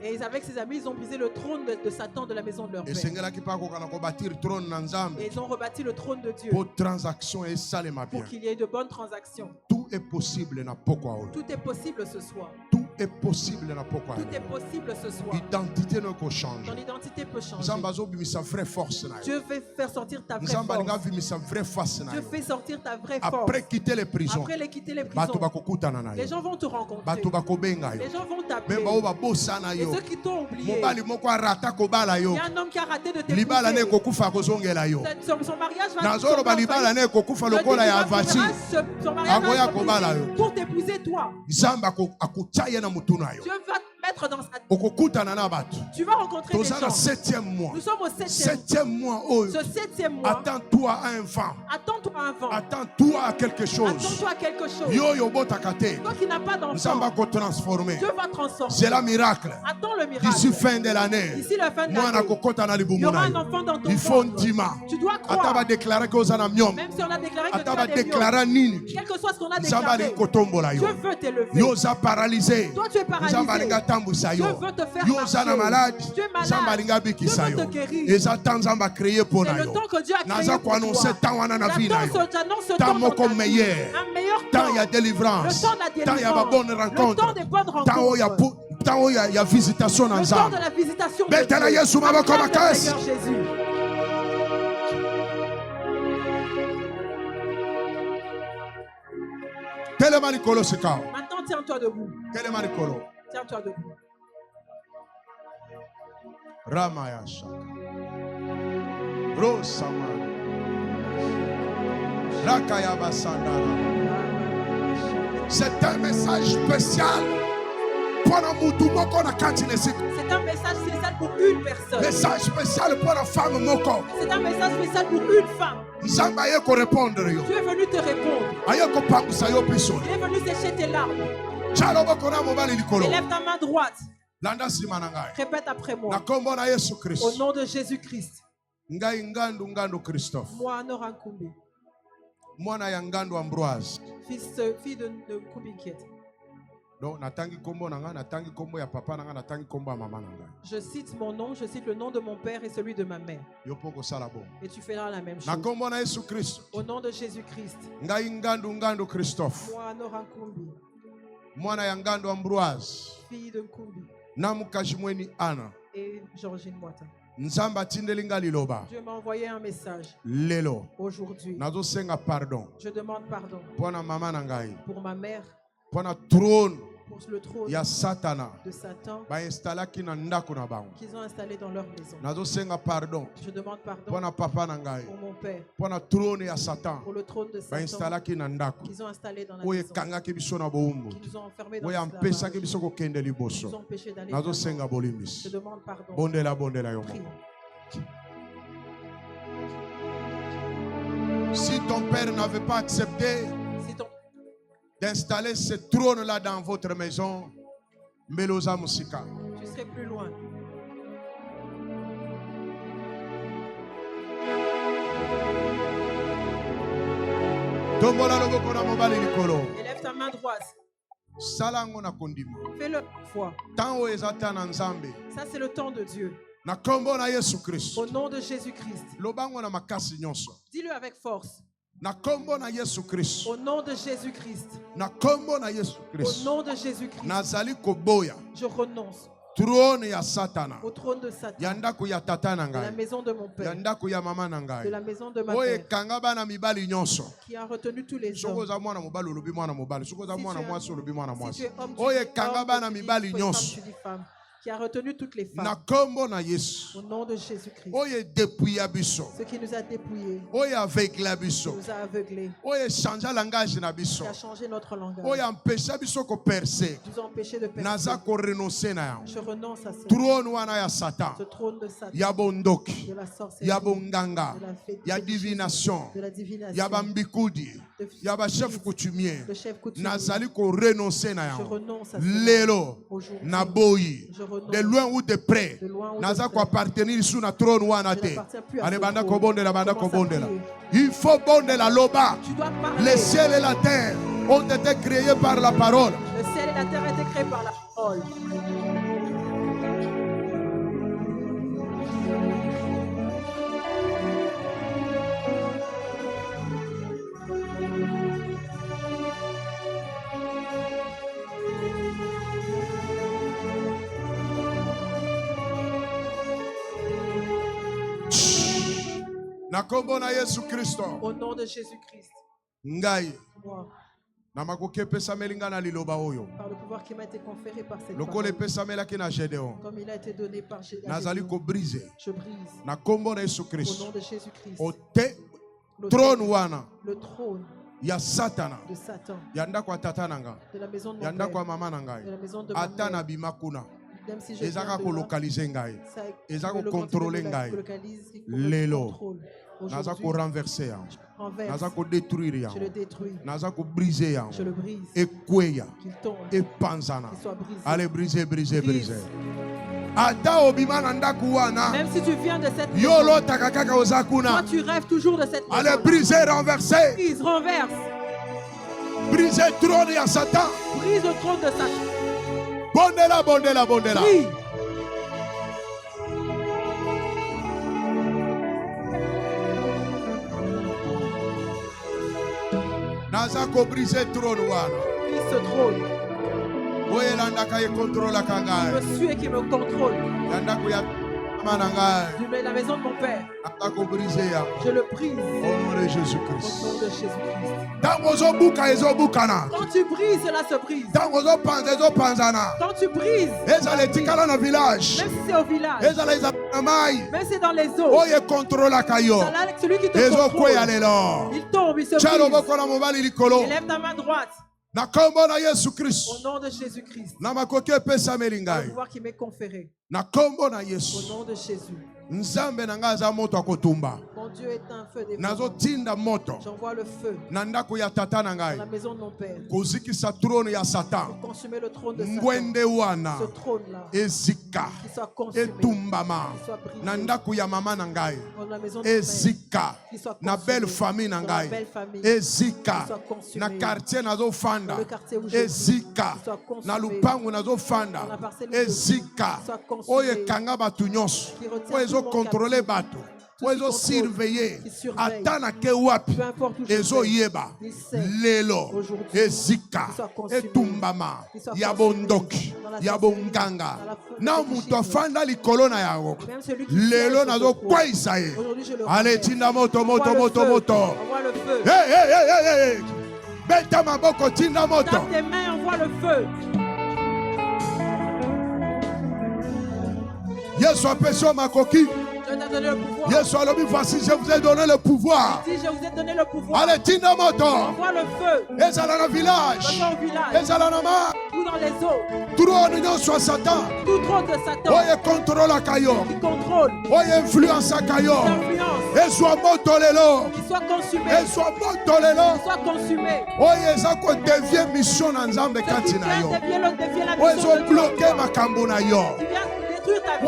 S3: Et avec ses amis, ils ont brisé le trône de Satan de la maison de leur père. Et ils ont rebâti le trône de Dieu.
S2: Pour
S3: qu'il y ait de bonnes transactions.
S2: Tout est possible.
S3: Tout est possible ce soir.
S2: Tout
S1: est possible na poko.
S4: Tout est possible ce soir.
S1: Identité ne peut changer.
S4: Ton identité peut changer.
S1: Nzamba zo bimisa vraie force na.
S4: Dieu fait faire sortir ta vraie
S1: Nzamba linga
S4: force.
S1: bimisa vraie force na.
S4: Dieu fait sortir ta vraie force.
S1: Après quitter les prisons.
S4: Après quitter les
S1: Bato
S4: prisons.
S1: bakokutana na yo.
S4: Les gens vont te rencontrer.
S1: Bato bakobenga yo.
S4: Les gens vont t'appeler.
S1: Même ba bossa na
S4: Et
S1: yo.
S4: ceux qui t'ont oublié.
S1: Mobali moko arata ko bala yo.
S4: Il y a un homme qui a raté de t'épouser.
S1: Libala ne kokufa kozongela yo.
S4: Son mariage va
S1: Nazoro ba libala ne kokufa lokola ya avasi.
S4: Son mariage
S1: va
S4: pour t'épouser toi.
S1: Nzamba akutaya na mutuna yo.
S4: Dieu va te mettre dans sa
S1: Okokutana na bato.
S4: Tu vas rencontrer des gens.
S1: Dans le 7e mois.
S4: Nous sommes au 7e
S1: mois. Oh.
S4: Ce 7e mois.
S1: Attends-toi à un vent.
S4: Attends-toi à un vent.
S1: Attends-toi à quelque chose.
S4: Attends-toi à quelque chose.
S1: Yo yo botakate.
S4: Toi qui n'as pas d'enfant.
S1: Nzamba ko transformer.
S4: Dieu va transformer.
S1: C'est le miracle.
S4: Attends le miracle.
S1: D'ici fin de l'année.
S4: D'ici la fin de
S1: l'année. Il
S4: y aura un enfant dans ton
S1: Il faut
S4: ventre. Tu dois croire.
S1: Ataba déclarer que vous en avez miom.
S4: Même si on a déclaré que
S1: Ataba
S4: tu as des
S1: déclarer nini.
S4: quel que soit ce qu'on a déclaré. Dieu veut t'élever.
S1: Yo za paralysé.
S4: Toi tu es paralysé. Dieu veut te faire marcher.
S1: Malade.
S4: Tu es malade. Dieu veut te guérir.
S1: Et ça temps en créé pour
S4: C'est le temps que Dieu a créé pour toi. J'annonce ce
S1: temps
S4: dans ta vie.
S1: meilleur.
S4: Un meilleur temps.
S1: Tant il y a délivrance.
S4: Le temps de la délivrance.
S1: Tant il y a bonne rencontre.
S4: Le temps des bonnes rencontres.
S1: Tant il y a visitation dans
S4: le temps de la visitation de Dieu.
S1: Seigneur
S4: Jésus. Maintenant tiens-toi debout. Tiens-toi debout.
S1: Ramayasha. Rosamana. Rakayaba Sandara. C'est un message spécial pour un moutoumoko na kantinesik.
S4: C'est un message spécial pour une personne.
S1: Message spécial pour la femme moko.
S4: C'est un message spécial pour une femme.
S1: Nzamba yeko répondre yo.
S4: Tu es venu te répondre.
S1: Ayeko pangusa yo piso.
S4: Tu es venu sécher tes larmes.
S1: Chalobo kona mobali likolo.
S4: Élève ta main droite.
S1: Landa simanangai.
S4: Répète après moi.
S1: Na kombo na Yesu Christ.
S4: Au nom de Jésus-Christ.
S1: Ngai ngandu Christophe.
S4: Moi Nora Nkumbi.
S1: Mwana ya ngandu Ambroise.
S4: Fille de Nkumbi Kiet.
S1: Donc natangi kombo nanga, natangi kombo ya papa nanga, natangi kombo ya maman nanga.
S4: Je cite mon nom, je cite le nom de mon père et celui de ma mère.
S1: Yopoko salabo.
S4: Et tu feras la même chose.
S1: Na kombo na Yesu Christ.
S4: Au nom de Jésus-Christ.
S1: Ngai ngandu Christophe.
S4: Moi Nora Nkumbi.
S1: Mwana ya ngandu Ambroise.
S4: Fille de Nkumbi.
S1: Namukajimweni Anna.
S4: Et Georgine Moita.
S1: Nzamba tindelinga liloba.
S4: Dieu m'a envoyé un message.
S1: Lelo.
S4: Aujourd'hui.
S1: Nazo senga pardon.
S4: Je demande pardon.
S1: Pona mama nangai.
S4: Pour ma mère.
S1: Pona trône.
S4: Pour le trône
S1: ya Satana.
S4: De Satan.
S1: Ba installaki na ndako na bango.
S4: Qu'ils ont installé dans leur maison.
S1: Nazo senga pardon.
S4: Je demande pardon.
S1: Pona papa nangai.
S4: Pour mon père.
S1: Pona trône ya Satan.
S4: Pour le trône de Satan.
S1: Ba installaki na ndako.
S4: Qu'ils ont installé dans la
S1: maison.
S4: Qui
S1: nous
S4: ont enfermés dans la
S1: maison. Qui nous ont
S4: empêchés d'aller. Je demande pardon.
S1: Bondela yo. Si ton père n'avait pas accepté d'installer ce trône-là dans votre maison, Meloza Musika.
S4: Tu serais plus loin. Élève ta main droite. Fais-le une fois. Ça c'est le temps de Dieu. Au nom de Jésus-Christ. Dis-le avec force. Au nom de Jésus-Christ. Au nom de Jésus-Christ. Je renonce.
S1: Trône ya Satana.
S4: Au trône de Satan.
S1: Yandako ya tata nanga.
S4: De la maison de mon père.
S1: Yandako ya mama nanga.
S4: De la maison de ma mère.
S1: Kangaba na mibali nyonso.
S4: Qui a retenu tous les hommes.
S1: Sokoza mwana mobali olobi mwana mobali. Sokoza mwana mwasi olobi mwana mwasi.
S4: Oye
S1: kangaba na mibali nyonso.
S4: Qui a retenu toutes les femmes.
S1: Na kombo na Yesu.
S4: Au nom de Jésus-Christ.
S1: Oye dépouilla biso.
S4: Ce qui nous a dépouillés.
S1: Oye aveugla biso.
S4: Qui nous a aveuglés.
S1: Oye changer langage na biso.
S4: Qui a changé notre langage.
S1: Oye empêcher biso ko percer.
S4: Nous a empêché de percer.
S1: Naza ko renoncer na ya.
S4: Je renonce à ce
S1: trône wana ya Satan.
S4: Ce trône de Satan.
S1: Ya bondoki.
S4: De la sorcellerie.
S1: Ya bonganga.
S4: De la fête.
S1: Ya divination.
S4: De la divination.
S1: Ya bambikudi. Ya ba chef coutumier.
S4: Le chef coutumier.
S1: Nazali ko renoncer na ya.
S4: Je renonce à ce
S1: lelo. Na boyi. De loin ou de près. Naza ko appartenir sous na trône wana te. Allez banda ko bondela banda ko bondela. Il faut bondela loba. Les ciels et la terre ont été créés par la parole.
S4: Le ciel et la terre ont été créés par la parole.
S3: Au nom de Jésus-Christ.
S2: Ngai.
S3: Moi.
S2: Par le
S3: pouvoir qui m'a été conféré par cette
S2: parole.
S3: Comme il a été donné par Gédéon.
S2: Je brise.
S3: Au nom de Jésus-Christ. Le trône.
S2: Ya Satana.
S3: De Satan.
S2: Yanda kwa tata nanga.
S3: De la maison de mon
S2: Yanda
S3: père.
S2: kwa mama nanga.
S3: De la maison de ma mère.
S2: Atana bimakuna.
S3: Même si je
S2: Ezaka ko localiser ngai. Ezaka
S3: ko
S2: contrôler ngai. Lelo. Naza ko renverser. Naza ko détruire.
S3: Je le détruis.
S2: Naza ko briser.
S3: Je le brise.
S2: Ekweya.
S3: Qu'il tombe.
S2: Epanzana.
S3: Qu'il soit brisé.
S2: Allez briser, briser,
S3: Brise.
S2: briser.
S3: Même si tu viens de cette maison, toi tu rêves toujours de cette maison.
S2: Allez briser, renverser.
S3: Brise, renverse.
S2: Briser le trône de Satan.
S3: Brise le trône de Satan.
S2: Bondela, bondela, bondela.
S3: Oui.
S2: Nazako briser le trône.
S3: Brise ce trône. Monsieur qui me contrôle. De la maison de mon père. Je le brise.
S2: Au nom de Jésus-Christ.
S3: Au nom de Jésus-Christ.
S2: Quand
S3: tu brises, cela se brise. Quand tu brises,
S2: même
S3: si c'est au village, même si c'est dans les eaux, celui qui te contrôle, il tombe, il se brise. Élève ta main droite. Au nom de Jésus-Christ. Le pouvoir qui m'est conféré. Au nom de Jésus. Mon Dieu est un feu des j'envoie le feu dans la maison de mon père pour consumer le trône de Satan. Ce trône-là qui soit consumé, qui soit brisé dans la maison de mon père, qui soit consumé dans la belle famille, qui soit consumé dans le quartier où je vis, qui soit consumé dans la parcelle où je vis, qui soit consumé, qui retient
S2: contrôler bateau. Ozo surveiller atana ke wapi ezo yeba lelo ezika etumbama yabondoki yabonganga na mutu afanda likolo na yango lelo nazo kwaisa ye ale tinda moto moto moto moto hey beta maboko tinda moto
S3: dans tes mains envoie le feu.
S2: Yesu apesho makoki.
S3: Yesu
S2: alobi voici je vous ai donné le pouvoir.
S3: Si je vous ai donné le pouvoir.
S2: Allez tinda moto.
S3: Envoie le feu.
S2: Ezala na village. Ezala na ma.
S3: Tout dans les eaux.
S2: Trône de Satan.
S3: Tout trône de Satan.
S2: Oye contrôle kayo.
S3: Qui contrôle.
S2: Oye influence kayo. Ezwa moto lelo.
S3: Qui soit consumé.
S2: Ezwa moto lelo.
S3: Qui soit consumé.
S2: Oye zako devient mission na Nzambe kati na yo. Oye zo bloquer makambo na yo.
S3: Au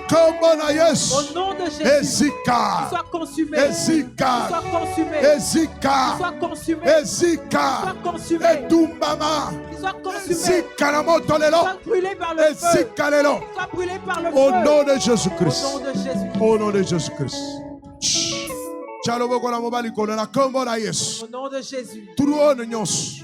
S2: kombo na Yesu.
S3: nom de Jésus.
S2: Ezika.
S3: Soit consumé.
S2: Ezika.
S3: Soit consumé.
S2: Ezika.
S3: Soit consumé.
S2: Ezika.
S3: Soit consumé.
S2: Etumbama.
S3: Soit consumé.
S2: Ezika na moto lelo.
S3: Soit brûlé par le feu.
S2: Ezika lelo.
S3: Soit brûlé par le feu.
S2: Au nom de Jésus-Christ.
S3: Au nom de Jésus.
S2: Au nom de Jésus-Christ. Au nom
S3: de Jésus.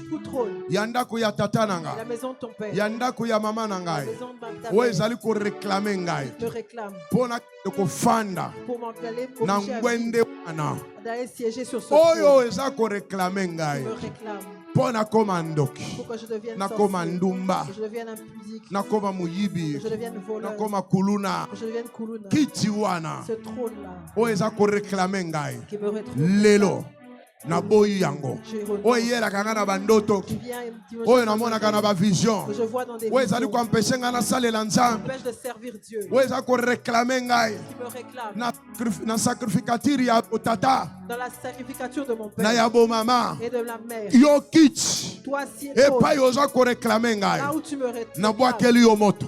S2: Tout trône.
S3: Yandako ya tata nanga. La maison de ton père.
S2: Yandako ya mama nanga.
S3: La maison de ta
S2: mère. Ezali ko réclamer ngai.
S3: Me réclame.
S2: Pona ko fanda.
S3: Pour m'engaler pour
S2: na ngwende wana.
S3: D'aller siéger sur ce
S2: trône. Oyo
S3: eza
S2: ko réclamer ngai.
S3: Me réclame.
S2: Pona koma ndoki.
S3: Pour que je devienne
S2: nakoma ndumba.
S3: Que je devienne impudique.
S2: Nakoma muyibi.
S3: Que je devienne voleur.
S2: Nakoma kuluna.
S3: Que je devienne kuluna.
S2: Kiti wana.
S3: Ce trône là.
S2: Oyo eza ko réclamer ngai.
S3: Qui me retrouve.
S2: Lelo. Na boyi yango oyo yelaka nga na bandoto oyo namonaka na bavision oyo ezali koampeshe ngai nasalela nzambe oyo eza koreklame ngai na sacrificature ya otata na ya bomama yo kiti epai oza koreklame ngai nabwakeli yo moto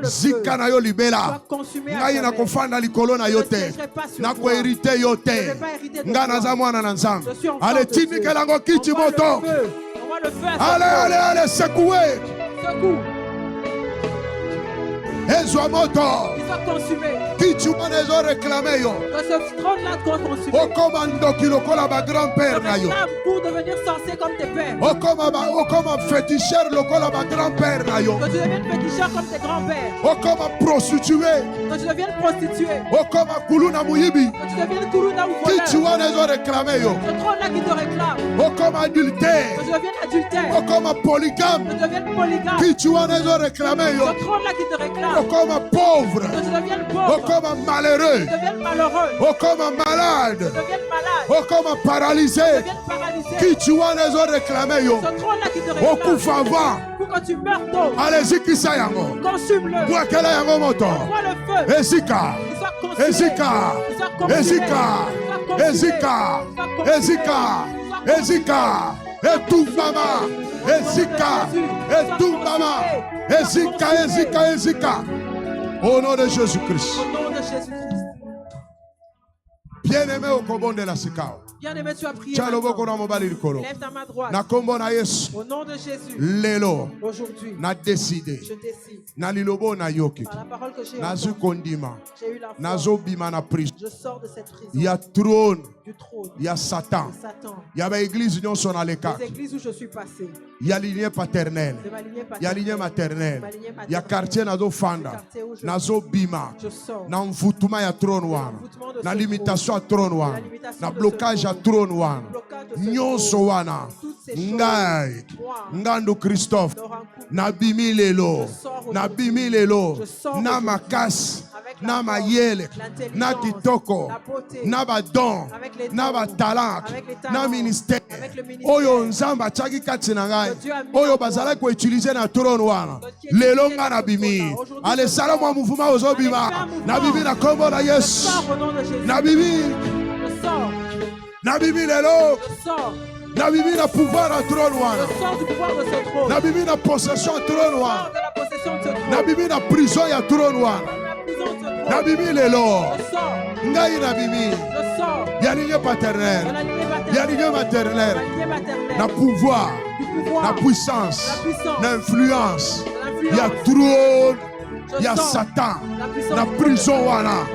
S2: zika na yo libela ngai nakofanda likolo na yo te nakoherite yo te ngai naza mwana na nzambe allez tindikelango kiti moto allez secouez ezwa moto
S3: soit consumé.
S2: Qui tu vas les réclamer yo.
S3: Que ce trône-là soit consumé.
S2: O commando qui le colla ba grand-père na yo.
S3: Pour devenir sorcier comme tes pères.
S2: O comme féticheur le colla ba grand-père na yo.
S3: Que tu deviennes féticheur comme tes grands-pères.
S2: O comme prostituée.
S3: Que tu deviennes prostituée.
S2: O comme kuluna muyibi.
S3: Que tu deviennes kuluna ou voleur.
S2: Qui tu vas les réclamer yo.
S3: Ce trône-là qui te réclame.
S2: O comme adultère.
S3: Que tu deviennes adultère.
S2: O comme polygame.
S3: Que tu deviennes polygame.
S2: Qui tu vas les réclamer yo.
S3: Ce trône-là qui te réclame.
S2: O comme pauvre.
S3: Que tu deviennes pauvre.
S2: O comme malheureux.
S3: Que tu deviennes malheureux.
S2: O comme malade.
S3: Que tu deviennes malade.
S2: O comme paralysé.
S3: Que tu deviennes paralysé.
S2: Qui tu vas les réclamer yo.
S3: Ce trône-là qui te
S2: Au
S3: réclame.
S2: coup favant.
S3: Pour que tu meurs d'eau.
S2: Allez-y qui ça yango.
S3: Consume-le.
S2: Moi quel yango moto.
S3: Envoie le feu.
S2: Ezika.
S3: Qu'il soit consumé.
S2: Ezika.
S3: Qu'il soit consumé.
S2: Ezika.
S3: Qu'il soit
S2: Ezika.
S3: consumé.
S2: Ezika. Ezika. Et tout mama. Ezika. Et tout mama. Ezika. Ezika. Ezika. Au nom de Jésus-Christ.
S3: Au nom de Jésus-Christ.
S2: Bien-aimé au combo de la Sikao.
S3: Bien-aimé, tu as prié.
S2: Lève
S3: Lève ta main droite. Au nom de Jésus.
S2: Lelo.
S3: Aujourd'hui.
S2: Na décidé.
S3: Je décide.
S2: Na lilobo na yoki.
S3: Par la parole que j'ai
S2: Nazu kondima.
S3: j'ai eu la foi.
S2: Nazo bima na prison.
S3: Je sors de cette prison.
S2: Il y a trône.
S3: Du trône.
S2: Il y a Satan.
S3: De Satan.
S2: Il y a l'église union son aleka.
S3: Les églises où je suis passé.
S2: Il y a lignée paternelle.
S3: De ma lignée
S2: Il y a lignée maternelle. Il y a quartier nazo fanda. Nazo bima.
S3: Je sors.
S2: Na mvutuma ya trône wana. Na limitation ya trône wana. Na blocage ya trône wana. Nyonso wana. Ngai. Ngando Christophe. Na bimi lelo. Na bimi lelo. Na makasi. Na mayele. Na kitoko. Na badon. Na batalent. Na ministère. Oyo nzamba chaki kati na ngai. Oyo bazala ko utiliser na trône wana. Lelo nga na bimi. Ale sala mwa mouvement ozo bima. Na bimi na kombo na Yesu. Na bimi. Na bimi lelo. Na bimi na pouvoir à trône wana. Na bimi na possession à trône wana. Na bimi na prison ya trône wana. Na bimi lelo. Ngai na bimi. Ya lignée paternelle. Ya lignée maternelle. Na pouvoir. Na puissance. Na influence. Ya trône. Ya Satan. Na prison wana.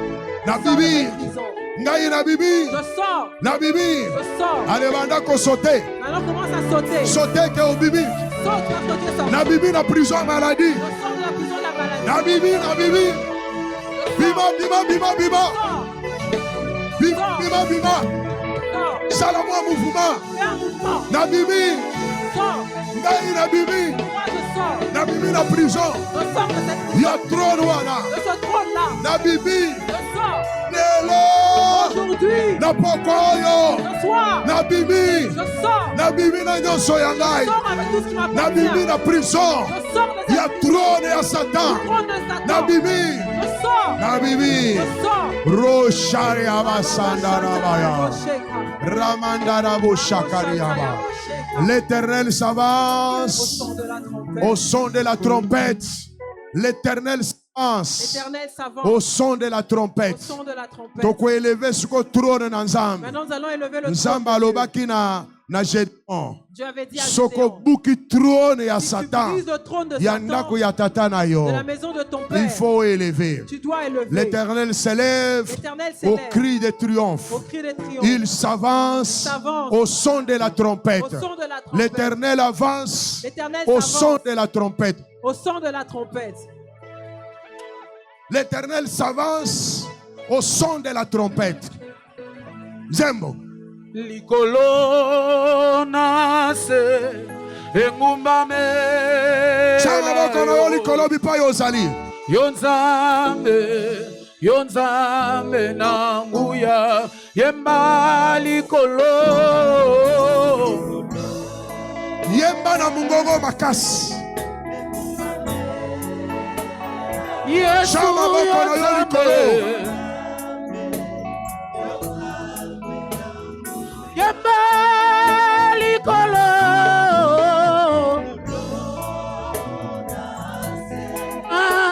S2: Na bimi. Ngai na bibi. Na bibi. Allez, banda ko sauter.
S3: Maintenant commence à sauter.
S2: Sauter que au bibi.
S3: Saute,
S2: Na bibi na prison maladie.
S3: Je sors de la prison de la maladie.
S2: Na bibi, na bibi. Bima, bima, bima, bima. Bima, bima, bima. Salamo mouvement.
S3: Fais un mouvement.
S2: Na bibi.
S3: Sors.
S2: Ngai na bibi.
S3: Moi je sors.
S2: Na bibi na prison.
S3: Je sors de cette prison.
S2: Ya trône wana.
S3: De ce trône là.
S2: Na bibi.
S3: Je sors.
S2: Lelo.
S3: Aujourd'hui.
S2: Na pokoyo.
S3: Ce soir.
S2: Na bibi.
S3: Je sors.
S2: Na bibi na nyonso ya ngai.
S3: Je sors avec tout ce qui
S2: Na
S3: m'appartient.
S2: bibi na prison.
S3: Je sors de
S2: Il y a
S3: cette
S2: trône ya Satan.
S3: trône de Satan.
S2: Na bibi.
S3: Je sors.
S2: Na bibi.
S3: Je sors.
S2: Roshari abasandara Ramandara boshakariaba. L'Éternel s'avance au son de la trompette. L'Éternel s'avance au son de la trompette. Donc élever ce que trône na nzambe.
S3: Maintenant nous allons élever le
S2: Nzambe alobaki na Gédéon.
S3: Dieu avait dit à
S2: Soko
S3: Gédéon,
S2: buki trône ya
S3: si tu
S2: Satan.
S3: brises le trône de
S2: Ya
S3: Satan,
S2: ndako ya tata na yo.
S3: de la maison de ton père,
S2: Il faut élever.
S3: tu dois élever.
S2: L'Éternel s'élève
S3: L'Éternel
S2: au
S3: s'élève
S2: cri de triomphe.
S3: au cri de triomphe.
S2: Il s'avance au son de la trompette.
S3: Au son de la trompette.
S2: L'Éternel avance
S3: L'Éternel
S2: au
S3: s'avance
S2: son de la trompette.
S3: au son de la trompette.
S2: L'Éternel s'avance au son de la trompette. Zembo.
S5: Likolo nase engumba me
S2: Chama kono likolo bipa yozali.
S5: Yonzambe nanguya yemba likolo
S2: Yemba na mungogo makasi.
S5: Yesu
S2: Chama kono likolo.
S5: Yemba likolo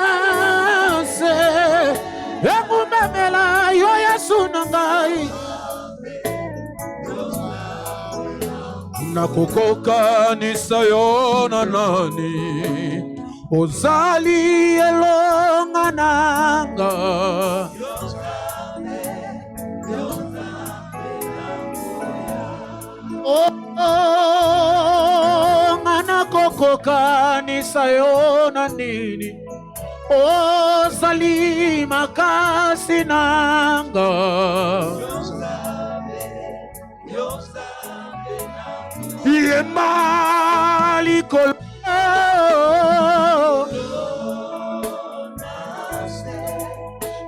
S5: ase engumemela yo Yesu nangai nakokokanisa yo na nani ozali elonga nanga. Oh, ngana koko kanisa yo na nini. Oh, zali makasi nanga. Ye mali kol.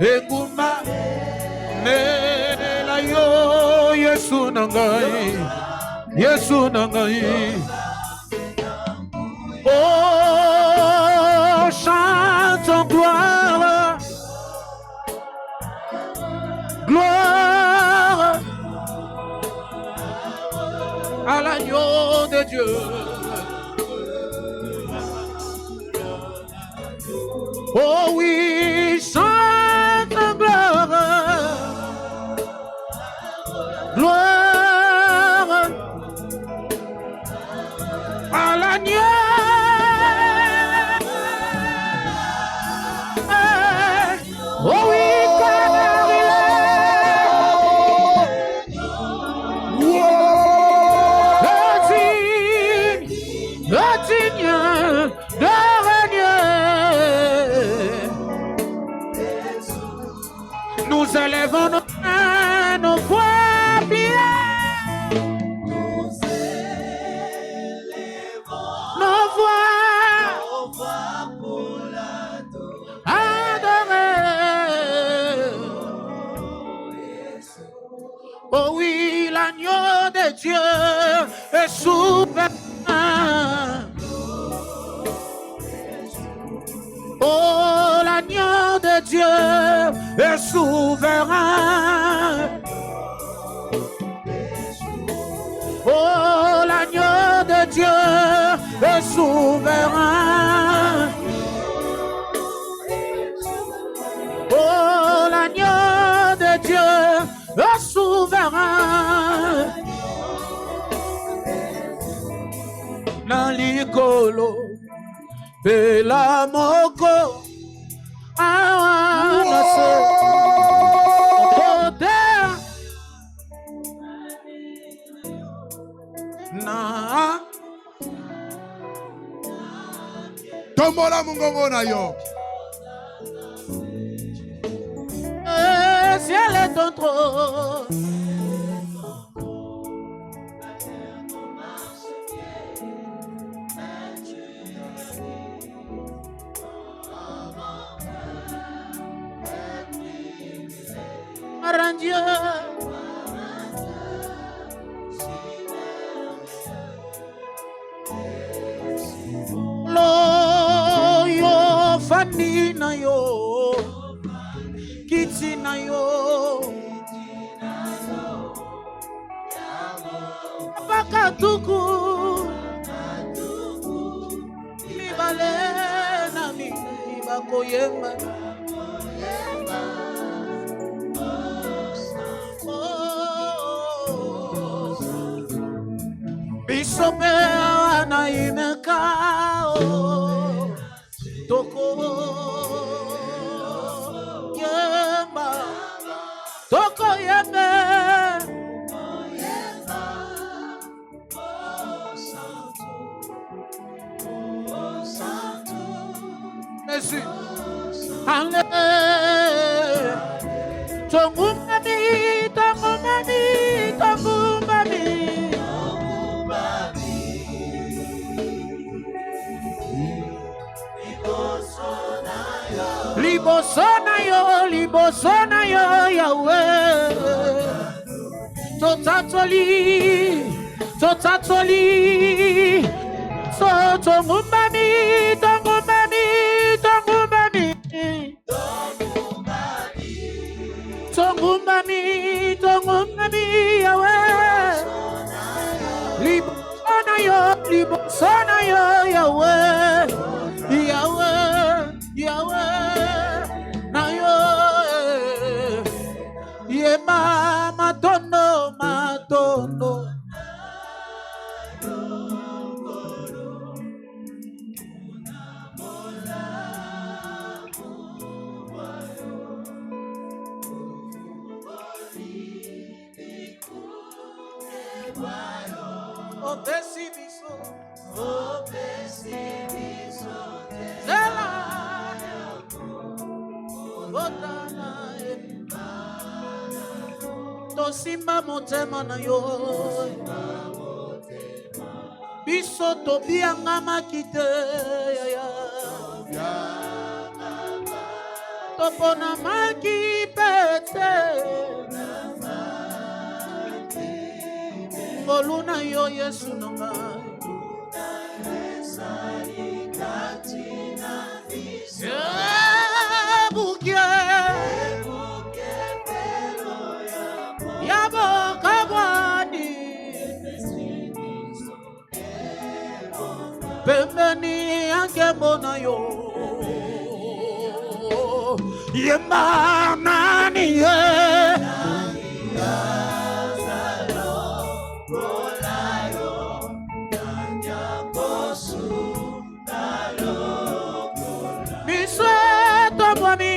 S5: Enguma nela yo Yesu nangai, Yesu nangai. Oh, chante gloire, gloire à l'agneau de Dieu. Oh oui, chante gloire, gloire à l'agneau. Oh oui, car il est digne de régner. Nous élevons nos mains, nos voix pliées. Nos voix pour adorer. Oh oui, l'agneau de Dieu est souverain. Oh, l'agneau de Dieu est souverain. Oh, l'agneau de Dieu est souverain. Oh, l'agneau de Dieu est souverain. Dans l'icolo, et la moko,
S2: tombola mungongo na yo.
S5: Ciel est ton trône. Dieu. Lo yo fani na yo, kiti na yo, pakatuku libale na mi bakoyema. Bisobe na imekao toko yemba toko yembe Jésus ale tongumami tongumami tongumami libosona yo Yahweh. Totatoli tongumami Yahweh. Libosona yo Yahweh. Yahweh na yo ye matondo Tosimba motema na yo biso tobianga makite topona makipete ngoluna yo Yesu nanga Pembeni ange mona yo Yemba nani ye Miswe tomwami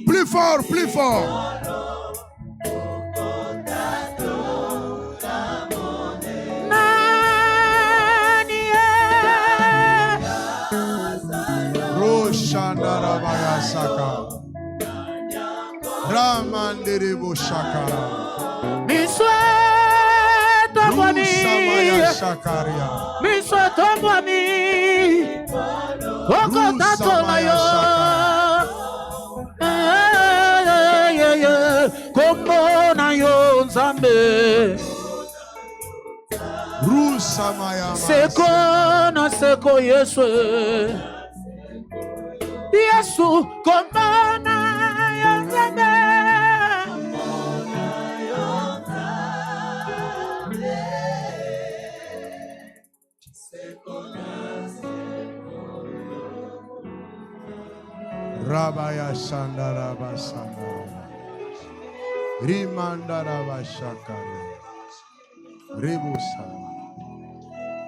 S2: Plus fort, plus fort. Shandarabaya Saka Ramanderebo Shakara
S5: Misweto mwami
S2: Samaya Shakaria
S5: Misweto mwami Oko tato mayo Kombo na yo nzambe
S2: Rusamaya
S5: Seko na seko Yesu Yesu komana yonzambe
S2: Rabaya Shandaraba Sandara Rimandaraba Shakara Rebusa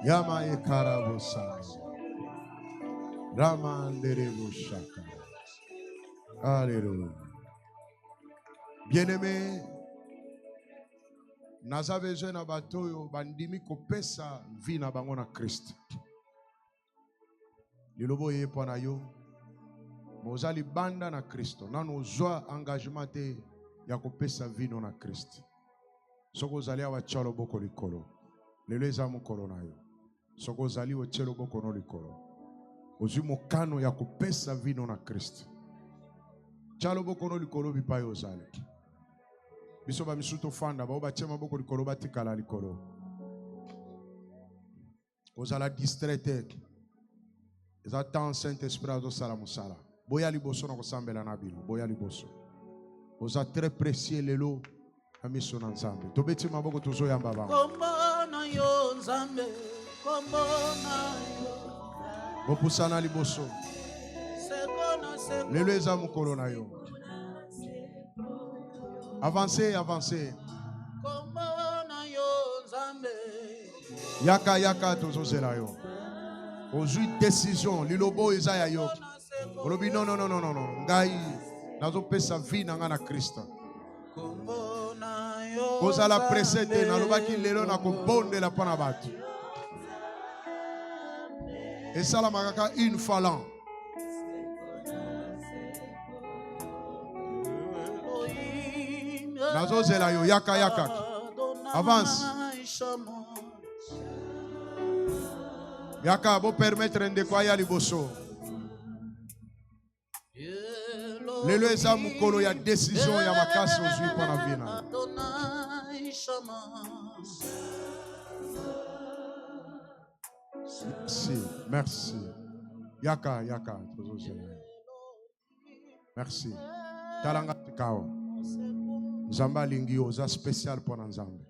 S2: Yama Ekarabusa Ramanderebo Shaka. Alléluia. Bien-aimé, naza besoin na batoyo bandimi kopesa vie na bango na Christ. Lilobo ye pona yo. Mozali banda na Kristo. Nano ozwa engagement te ya kopesa vie na Christ. Soko zali awa chalo boko likolo. Lelo eza mokolo na yo. Soko zali o chelo boko no likolo. Ozwi mokano ya kopesa vino na Kristo. Chalo boko no likolo bipai ozali. Biso ba misuto fanda ba oba chema boko likolo batikala likolo. Ozala distraite. Eza temps Saint-Esprit azo sala musala. Boya liboso na kosambela na bino. Boya liboso. Oza très précieux lelo na miso na Nzambe. Tobeti maboko tozo yamba bango.
S5: Kombo na yo Nzambe. Kombo na yo
S2: Bopusana liboso. Lelo eza mukolo na yo. Avancez, avancez. Yaka yaka tozozela yo. Ozui décision lilobo eza ya yo. Olobi non non non non non. Ngai nazo pesa vie na nga na Kristo. Kozala presete na lobaki lelo na kobondela pona batu. Et ça la makaka une fois l'an. Nazo zela yo yaka yaka. Avance. Yaka bo permettre de quoi ya liboso. Lelo eza mukolo ya décision ya makasi ozui pona vina. Merci, merci. Yaka, yaka. Merci. Talanga tikao. Zamba lingi oza spécial pour Nzambe.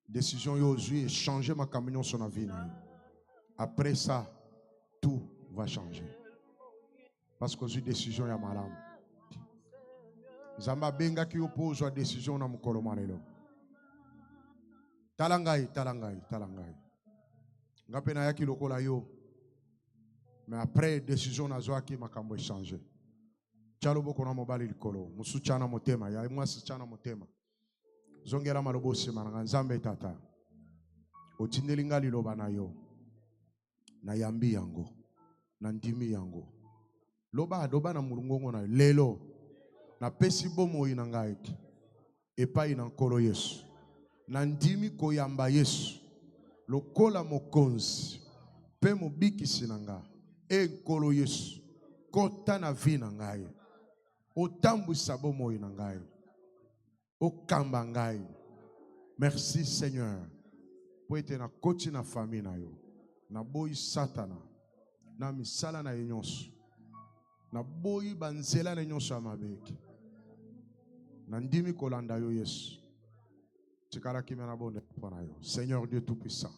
S2: Décision yo ozui changer ma camion sur la vie. Après ça, tout va changer. Parce que j'ai décision ya malam. Zamba benga ki oppose à décision na mukolo malelo. Talangai, talangai, talangai. Ngapena yaki lokola yo. Mais après décision na zo aki makambo changer. Chalo boko na mobali likolo. Musu chana motema ya mwasi chana motema. Zongera malobo simananga nzambe tata. Otindelinga liloba na yo. Na yambi yango. Na ndimi yango. Loba adoba na mulungongo na lelo. Na pesi bomo ina ngai. Epai na nkolo Yesu. Na ndimi koyamba Yesu. Lokola mokonzi. Pe mobikisi na nga. Nkolo Yesu. Kota na vi na ngai. Otambwisa bomo ina ngai. Okamba ngai. Merci Seigneur. Po ete na koti na famille na yo. Na boyi satana. Na misala na ye nyonso. Na boyi banzela na nyonso ya mabeki. Na ndimi kolanda yo Yesu. Tikala kimi na bonde pona yo. Seigneur Dieu Tout-Puissant.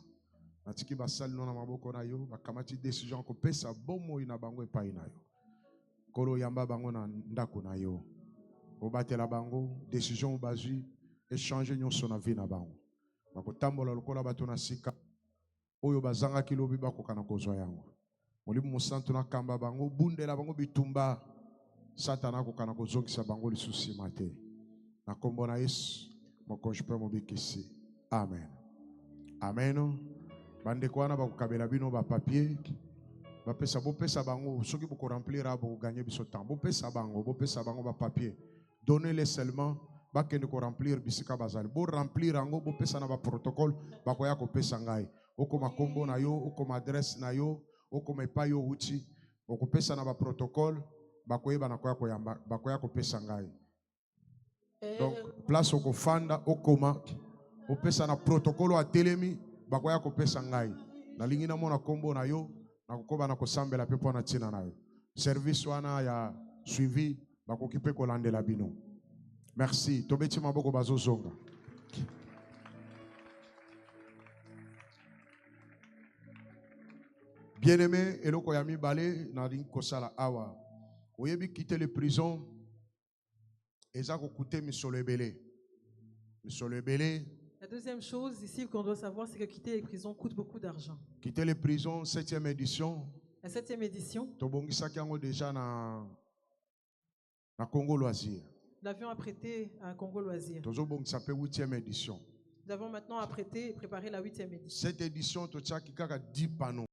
S2: Na tiki basali no na maboko na yo. Bakamati décision ko pesa bomo ina bango epai na yo. Kolo yamba bango na ndako na yo. Obatela bango. Décision bazui. Échanger nyonso na vie na bango. Bakotambola lokola bato na sika. Oyo bazanga kilobi bakokana kozwa yango. Molimu musantu na kamba bango. Bundela bango bitumba. Satana kokana kozongisa bango lisusi mate. Na kombo na Yesu. Mokonje pe mobikisi. Amen. Amen. Bande kwana bakokabela bino ba papier. Bapesa bopesa bango. Soki boko remplir abo gagner biso temps. Bopesa bango ba papier. Donnez-les seulement. Bakende ko remplir bisika bazali. Bo remplir ango bopesa na ba protocole. Bakoya ko pesa ngai. Okoma kombo na yo, okoma adresse na yo, okoma epai yo uti. Okopesa na ba protocole. Bakoyeba na koya koyamba. Bakoya ko pesa ngai. Donc, place au kofanda, au coma, au pesa na protocole à telemi, bakoya ko pesa ngai. Na lingi na mona kombo na yo, na kokoba na kosambe la pepo na tina na yo. Service wana ya suivi, bako kipe kolande la bino. Merci. Tobeti maboko bazo zonga. Bien-aimé, eloko ya mibale na lingi kosala awa. Oyebi quitter les prisons. La
S6: deuxième chose ici qu'on doit savoir, c'est que quitter les prisons coûte beaucoup d'argent.
S2: Quitter les prisons, 7e édition.
S6: La 7e édition.
S2: Déjà na Congo Loisir.
S6: Nous l'avions apprêté à Congo Loisir.
S2: 8e édition.
S6: Nous avons maintenant apprêté et préparé la 8e édition.
S2: Cette édition, tu as 10 panneaux.